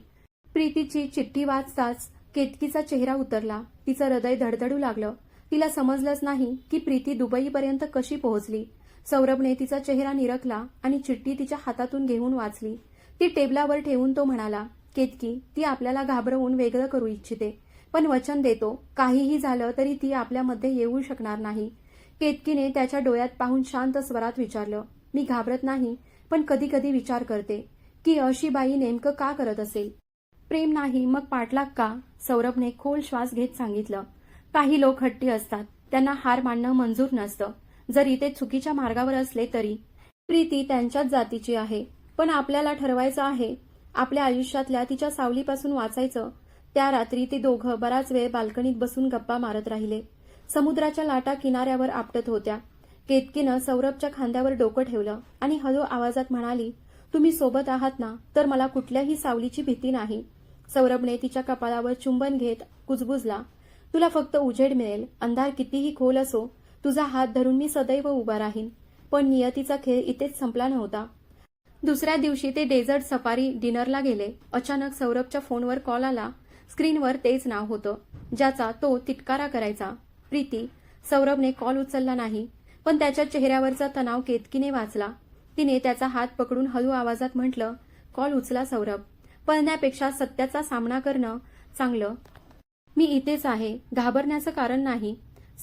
प्रीतीची चिठ्ठी वाचताच केतकीचा चेहरा उतरला. तिचं हृदय धडधडू लागलं. तिला समजलंच नाही की प्रीती दुबईपर्यंत कशी पोहोचली. सौरभने तिचा चेहरा निरखला आणि चिठ्ठी तिच्या हातातून घेऊन वाचली. ती टेबलावर ठेवून तो म्हणाला, केतकी, ती आपल्याला घाबरवून वेगळं करू इच्छिते, पण वचन देतो, काहीही झालं तरी ती आपल्यामध्ये येऊ शकणार नाही. केतकीने त्याच्या डोळ्यात पाहून शांत स्वरात विचारलं, मी घाबरत नाही, पण कधी कधी विचार करते की अशी बाई नेमकं का करत असेल. प्रेम नाही मग पाठलाग का? सौरभने खोल श्वास घेत सांगितलं. काही लोक हट्टी असतात, त्यांना हार मानणं मंजूर नसतं, जरी ते चुकीच्या मार्गावर असले तरी. प्रीती त्यांच्याच जातीची आहे, पण आपल्याला ठरवायचं आहे आपल्या आयुष्यातल्या तिच्या सावलीपासून वाचायचं. त्या रात्री ते दोघं बराच वेळ बाल्कनीत बसून गप्पा मारत राहिले. समुद्राच्या लाटा किनाऱ्यावर आपटत होत्या. केतकीनं सौरभच्या खांद्यावर डोकं ठेवलं आणि हळू आवाजात म्हणाली, तुम्ही सोबत आहात ना, तर मला कुठल्याही सावलीची भीती नाही. सौरभने तिच्या कपाळावर चुंबन घेत कुजबुजला, तुला फक्त उजेड मिळेल, अंधार कितीही खोल असो, तुझा हात धरून मी सदैव उभा राहीन. पण नियतीचा खेळ इथेच संपला नव्हता. दुसऱ्या दिवशी ते डेझर्ट सफारी डिनरला गेले. अचानक सौरभच्या फोनवर कॉल आला. स्क्रीनवर तेच नाव होतं ज्याचा तो तिटकारा करायचा. प्रीती. सौरभने कॉल उचलला नाही, पण त्याच्या चेहऱ्यावरचा तणाव केतकीने वाचला. तिने त्याचा हात पकडून हळू आवाजात म्हटलं, कॉल उचला सौरभ. पळण्यापेक्षा सत्याचा सामना करणं चांगलं. मी इथेच आहे, घाबरण्याचं कारण नाही.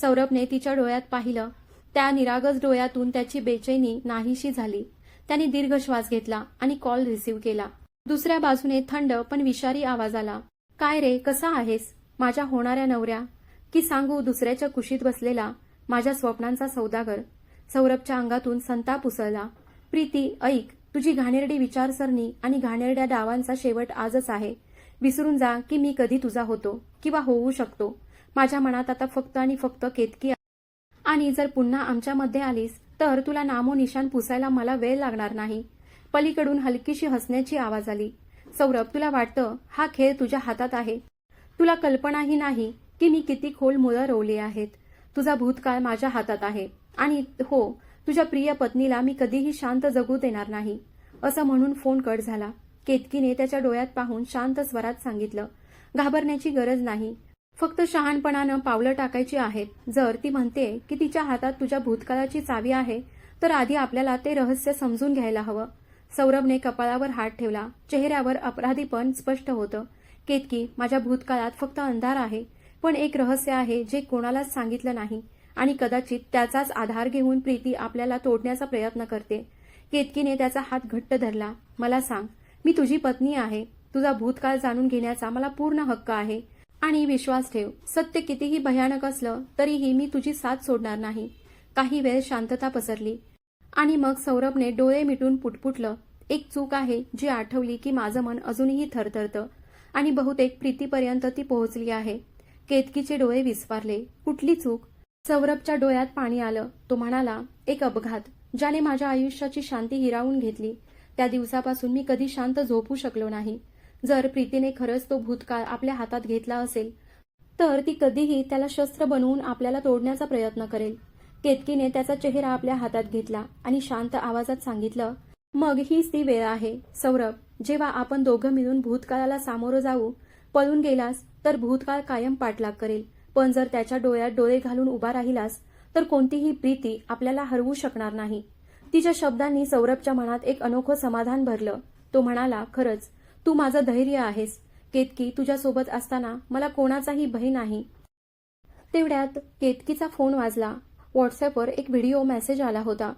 सौरभने तिच्या डोळ्यात पाहिलं. त्या निरागस डोळ्यातून त्याची बेचैनी नाहीशी झाली. त्याने दीर्घ श्वास घेतला आणि कॉल रिसीव्ह केला. दुसऱ्या बाजूने थंड पण विषारी आवाज आला. काय रे, कसा आहेस? माझ्या होणाऱ्या नवऱ्या, की सांगू दुसऱ्याच्या कुशीत बसलेला माझ्या स्वप्नांचा सौदागर. सौरभच्या अंगातून संताप उसळला. प्रीती, ऐक, तुझी घाणेरडी विचारसरणी आणि घाणेरड्या डावांचा शेवट आजच आहे. विसरून जा की मी कधी तुझा होतो किंवा होऊ शकतो. माझ्या मनात आता फक्त आणि फक्त केतकी आहे. आणि जर पुन्हा आमच्यामध्ये आलीस तर तुला नामोनिशान पुसायला मला वेळ लागणार नाही. पलीकडून हलकीशी हसण्याची आवाज आली. सौरभ, तुला वाटतं हा खेळ तुझ्या हातात आहे? तुला कल्पनाही नाही की मी किती खोल मुळं रोवली आहेत. तुझा भूतकाळ माझ्या हातात आहे आणि हो, तुझ्या प्रिय पत्नीला मी कधीही शांत जगू देणार नाही. असं म्हणून फोन कट झाला. केतकीने त्याच्या डोळ्यात पाहून शांत स्वरात सांगितलं, घाबरण्याची गरज नाही. फक्त शहाणपणानं पावलं टाकायची आहेत. जर ती म्हणते की तिच्या हातात तुझ्या भूतकाळाची चावी आहे, तर आधी आपल्याला ते रहस्य समजून घ्यायला हवं. सौरभने कपाळावर हात ठेवला. चेहऱ्यावर अपराधीपण स्पष्ट होतं. केतकी, माझ्या भूतकाळात फक्त अंधार आहे, पण एक रहस्य आहे जे कोणालाच सांगितलं नाही आणि कदाचित त्याचाच आधार घेऊन प्रीती आपल्याला तोडण्याचा प्रयत्न करते. केतकीने त्याचा हात घट्ट धरला. मला सांग, मी तुझी पत्नी आहे. तुझा भूतकाळ जाणून घेण्याचा मला पूर्ण हक्क आहे. आणि विश्वास ठेव, सत्य कितीही भयानक असलं तरीही मी तुझी साथ सोडणार नाही. काही वेळ शांतता पसरली आणि मग सौरभने डोळे मिटून पुटपुटलं, एक चूक आहे जी आठवली की माझं मन अजूनही थरथरतं आणि बहुतेक प्रीतीपर्यंत ती पोहोचली आहे. केतकीचे डोळे विस्फारले. कुठली चूक? सौरभच्या डोळ्यात पाणी आलं. तो म्हणाला, एक अपघात ज्याने माझ्या आयुष्याची शांती हिरावून घेतली. त्या दिवसापासून मी कधी शांत झोपू शकलो नाही. जर प्रीतीने खरंच तो भूतकाळ आपल्या हातात घेतला असेल तर ती कधीही त्याला शस्त्र बनवून आपल्याला तोडण्याचा प्रयत्न करेल. केतकीने त्याचा चेहरा आपल्या हातात घेतला आणि शांत आवाजात सांगितलं, मग हीच ती वेळ आहे सौरभ, जेव्हा आपण दोघं मिळून भूतकाळाला सामोरं जाऊ. पळून गेलास तर भूतकाळ कायम पाठलाग करेल, पण जर त्याच्या डोळ्यात डोळे घालून उभा राहिलास तर कोणतीही प्रीती आपल्याला हरवू शकणार नाही. तिच्या शब्दांनी सौरभच्या मनात एक अनोखं समाधान भरलं. तो म्हणाला, खरंच तू माझं धैर्य आहेस केतकी. तुझ्यासोबत असताना मला कोणाचाही भय नाही. तेवढ्यात केतकीचा फोन वाजला. व्हॉट्सअपवर एक व्हिडिओ मेसेज आला होता.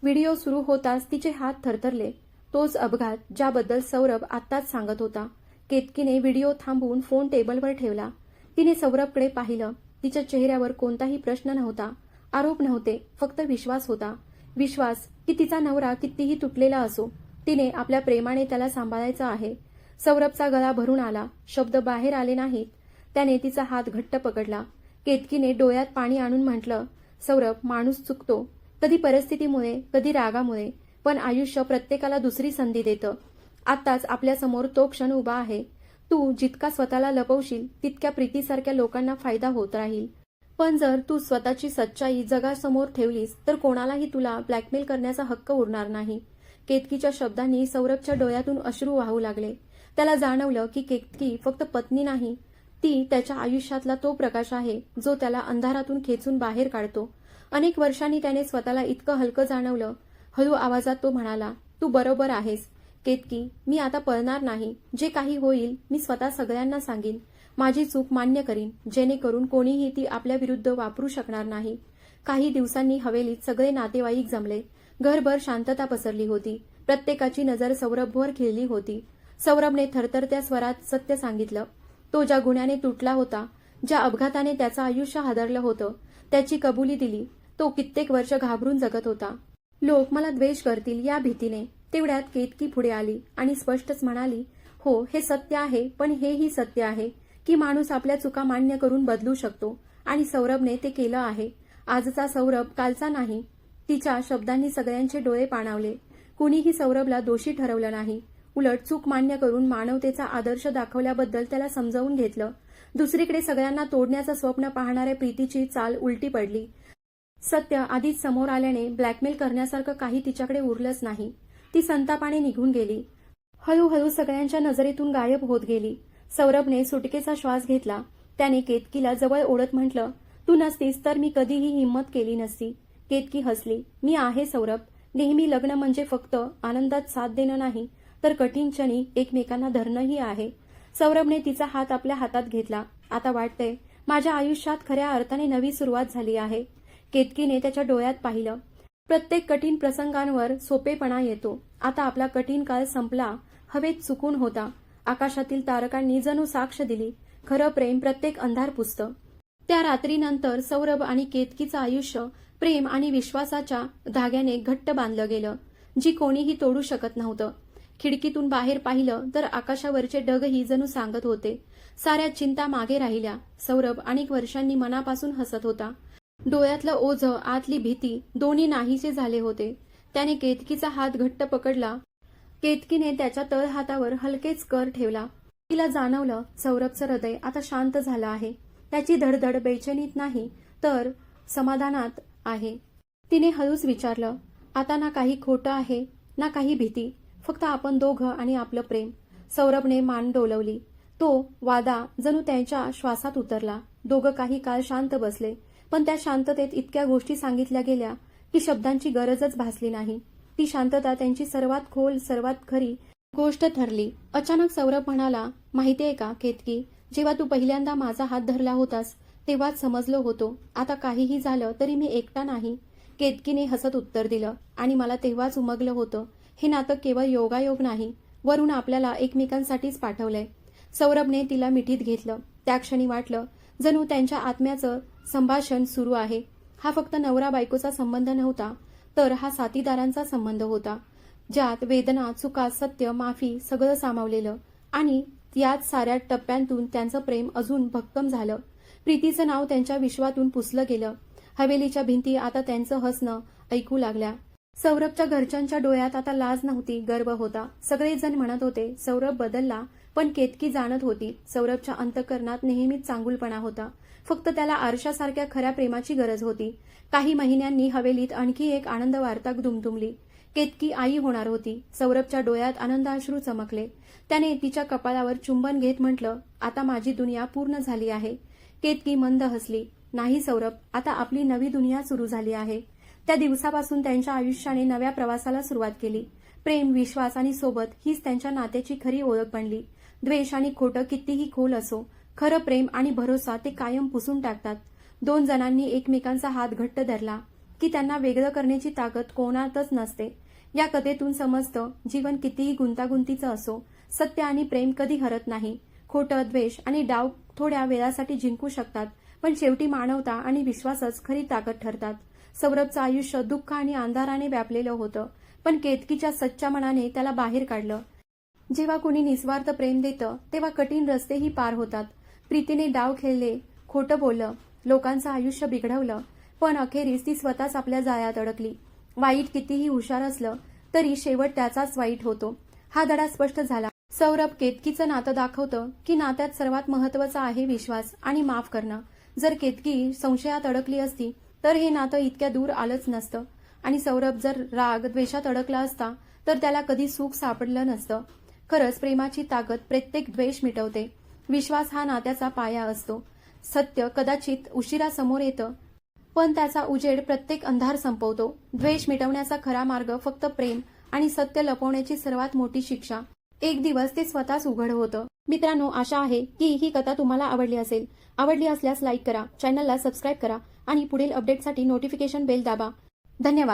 व्हिडिओ सुरू होताच तिचे हात थरथरले. तोच अपघात ज्याबद्दल सौरभ आत्ताच सांगत होता. केतकीने व्हिडिओ थांबवून फोन टेबलवर ठेवला. तिने सौरभकडे पाहिलं. तिच्या चेहऱ्यावर कोणताही प्रश्न नव्हता, आरोप नव्हते, फक्त विश्वास होता. विश्वास की तिचा नवरा कितीही तुटलेला असो, तिने आपल्या प्रेमाने त्याला सांभाळायचं आहे. सौरभचा गळा भरून आला. शब्द बाहेर आले नाहीत. त्याने तिचा हात घट्ट पकडला. केतकीने डोळ्यात पाणी आणून म्हटलं, सौरभ, माणूस चुकतो, कधी परिस्थितीमुळे, कधी रागामुळे, पण आयुष्य प्रत्येकाला दुसरी संधी देतं. आत्ताच आपल्यासमोर तो क्षण उभा आहे. तू जितका स्वतःला लपवशील तितक्या प्रीतीसारख्या लोकांना फायदा होत राहील. पण जर तू स्वतःची सच्चाई जगासमोर ठेवलीस तर कोणालाही तुला ब्लॅकमेल करण्याचा हक्क उरणार नाही. केतकीच्या शब्दांनी सौरभच्या डोळ्यातून अश्रू वाहू लागले. त्याला जाणवलं की केतकी फक्त पत्नी नाही, ती त्याच्या आयुष्यातला तो प्रकाश आहे जो त्याला अंधारातून खेचून बाहेर काढतो. अनेक वर्षांनी त्याने स्वतःला इतकं हलकं जाणवलं. हळू आवाजात तो म्हणाला, तू बरोबर आहेस केतकी, मी आता पळणार नाही. जे काही होईल मी स्वतः सगळ्यांना सांगेन. माझी चूक मान्य करीन, जेणेकरून कोणीही ती आपल्या विरुद्ध वापरू शकणार नाही. काही दिवसांनी हवेलीत सगळे नातेवाईक जमले. घरभर शांतता पसरली होती. प्रत्येकाची नजर सौरभवर खिळली होती. सौरभने थरथरत्या स्वरात सत्य सांगितलं. तो ज्या गुन्ह्याने तुटला होता, ज्या अपघाताने त्याचं आयुष्य हादरलं होतं, त्याची कबुली दिली. तो कित्येक वर्ष घाबरून जगत होता. लोक मला द्वेष करतील या भीतीने. तेवढ्यात केतकी पुढे आली आणि स्पष्टच म्हणाली, हो, हे सत्य आहे, पण हेही सत्य आहे की माणूस आपल्या चुका मान्य करून बदलू शकतो. आणि सौरभने ते केलं आहे. आजचा सौरभ कालचा नाही. तिच्या शब्दांनी सगळ्यांचे डोळे पाणावले. कुणीही सौरभला दोषी ठरवलं नाही. उलट चूक मान्य करून मानवतेचा आदर्श दाखवल्याबद्दल त्याला समजावून घेतलं. दुसरीकडे सगळ्यांना तोडण्याचं स्वप्न पाहणाऱ्या प्रीतीची चाल उलटी पडली. सत्य आधीच समोर आल्याने ब्लॅकमेल करण्यासारखं काही तिच्याकडे उरलंच नाही. ती संतापाने निघून गेली. हळूहळू सगळ्यांच्या नजरेतून गायब होत गेली. सौरभने सुटकेचा श्वास घेतला. त्याने केतकीला जवळ ओढत म्हटलं, तू नसतीस तर मी कधीही हिंमत केली नसती. केतकी हसली. मी आहे सौरभ. नेहमी लग्न म्हणजे फक्त आनंदात साथ देणं नाही, तर कठीण क्षणी एकमेकांना धरणंही आहे. सौरभने तिचा हात आपल्या हातात घेतला. आता वाटतंय माझ्या आयुष्यात खऱ्या अर्थाने नवी सुरुवात झाली आहे. केतकीने त्याच्या डोळ्यात पाहिलं. प्रत्येक कठीण प्रसंगांवर सोपेपणा येतो. आता आपला कठीण काळ संपला. हवेत सुकून होता. आकाशातील तारकांनी जणू साक्ष दिली. खरं प्रेम प्रत्येक अंधार पुसतं. त्या रात्रीनंतर सौरभ आणि केतकीचं आयुष्य प्रेम आणि विश्वासाच्या धाग्याने घट्ट बांधलं गेलं, जी कोणीही तोडू शकत नव्हतं. खिडकीतून बाहेर पाहिलं तर आकाशावरचे ढगही जणू सांगत होते, साऱ्या चिंता मागे राहिल्या. सौरभ अनेक वर्षांनी मनापासून हसत होता. डोळ्यातलं ओझं, आतली भीती दोन्ही नाहीसे झाले होते. त्याने केतकीचा हात घट्ट पकडला. केतकीने त्याच्या तळहातावर हलकेच कर ठेवला. तिला जाणवलं सौरभचं हृदय आता शांत झालं आहे. त्याची धडधड बेचैनीत नाही तर समाधानात आहे. तिने हळूच विचारलं, आता ना काही खोटं आहे ना काही भीती, फक्त आपण दोघं आणि आपलं प्रेम. सौरभने मान डोलवली. तो वादा जणू त्यांच्या श्वासात उतरला. दोघं काही काळ शांत बसले, पण त्या शांततेत इतक्या गोष्टी सांगितल्या गेल्या की शब्दांची गरजच भासली नाही. ती शांतता त्यांची सर्वात खोल, सर्वात खरी गोष्ट ठरली. अचानक सौरभ म्हणाला, माहितीये का केतकी, जेव्हा तू पहिल्यांदा माझा हात धरला होतास तेव्हाच समजलो होतो, आता काहीही झालं तरी मी एकटा नाही. केतकीने हसत उत्तर दिलं. आणि मला तेव्हाच उमगलं होतं, हे नातं केवळ योगायोग नाही, वरून आपल्याला एकमेकांसाठीच पाठवलंय. सौरभने तिला मिठीत घेतलं. त्या क्षणी वाटलं जणू त्यांच्या आत्म्याचं संभाषण सुरू आहे. हा फक्त नवरा बायकोचा संबंध नव्हता, तर हा साथीदारांचा संबंध होता, ज्यात वेदना, चुका, सत्य, माफी सगळं सामावलेलं. आणि याच साऱ्या टप्प्यांतून त्यांचं प्रेम अजून भक्कम झालं. प्रीतीचं नाव त्यांच्या विश्वातून पुसलं गेलं. हवेलीच्या भिंती आता त्यांचं हसणं ऐकू लागल्या. सौरभच्या घरच्यांच्या डोळ्यात आता लाज नव्हती, गर्व होता. सगळेजण म्हणत होते सौरभ बदलला, पण केतकी जाणत होती सौरभच्या अंतःकरणात नेहमीच चांगुलपणा होता. फक्त त्याला आरशासारख्या खऱ्या प्रेमाची गरज होती. काही महिन्यांनी हवेलीत आणखी एक आनंद वार्ता दुमदुमली. केतकी आई होणार होती. सौरभच्या डोळ्यात आनंदाश्रू चमकले. त्याने तिच्या कपाळावर चुंबन घेत म्हटलं, आता माझी दुनिया पूर्ण झाली आहे. केतकी मंद हसली. नाही सौरभ, आता आपली नवी दुनिया सुरू झाली आहे. त्या दिवसापासून त्यांच्या आयुष्याने नव्या प्रवासाला सुरुवात केली. प्रेम, विश्वास आणि सोबत हीच त्यांच्या नात्याची खरी ओळख बनली. द्वेष आणि खोटं कितीही खोल असो, खरं प्रेम आणि भरोसा ते कायम पुसून टाकतात. दोन जणांनी एकमेकांचा हात घट्ट धरला की त्यांना वेगळं करण्याची ताकद कोणातच नसते. या कथेतून समजतं, जीवन कितीही गुंतागुंतीचं असो, सत्य आणि प्रेम कधी हरत नाही. खोटं, द्वेष आणि डाव थोड्या वेळासाठी जिंकू शकतात, पण शेवटी मानवता आणि विश्वासच खरी ताकद ठरतात. सौरभचं आयुष्य दुःख आणि अंधाराने व्यापलेलं होतं, पण केतकीच्या सच्च्या मनाने त्याला बाहेर काढलं. जेव्हा कोणी निस्वार्थ प्रेम देतं तेव्हा कठीण रस्तेही पार होतात. प्रीतीने डाव खेळले, खोटं बोललं, लोकांचं आयुष्य बिघडवलं, पण अखेरीस ती स्वतःच आपल्या जाळ्यात अडकली. वाईट कितीही हुशार असलं तरी शेवट त्याचाच वाईट होतो. हा धडा स्पष्ट झाला. सौरभ केतकीचं नातं दाखवतं की नात्यात सर्वात महत्वाचा आहे विश्वास आणि माफ करणं. जर केतकी संशयात अडकली असती तर हे नातं इतक्या दूर आलंच नसतं. आणि सौरभ जर राग, द्वेषात अडकला असता तर त्याला कधी सुख सापडलं नसतं. खरंच प्रेमाची ताकद प्रत्येक द्वेष मिटवते. विश्वास हा नात्याचा पाया असतो. सत्य कदाचित उशिरा समोर येतं, पण त्याचा उजेड प्रत्येक अंधार संपवतो. द्वेष मिटवण्याचा खरा मार्ग फक्त प्रेम आणि सत्य लपवण्याची सर्वात मोठी शिक्षा. एक दिवस ते स्वतःच उघड होतं. मित्रांनो, आशा आहे की ही कथा तुम्हाला आवडली असेल. आवडली असल्यास लाईक करा, चॅनलला सबस्क्राईब करा आणि पुढील अपडेटसाठी नोटिफिकेशन बेल दाबा. धन्यवाद.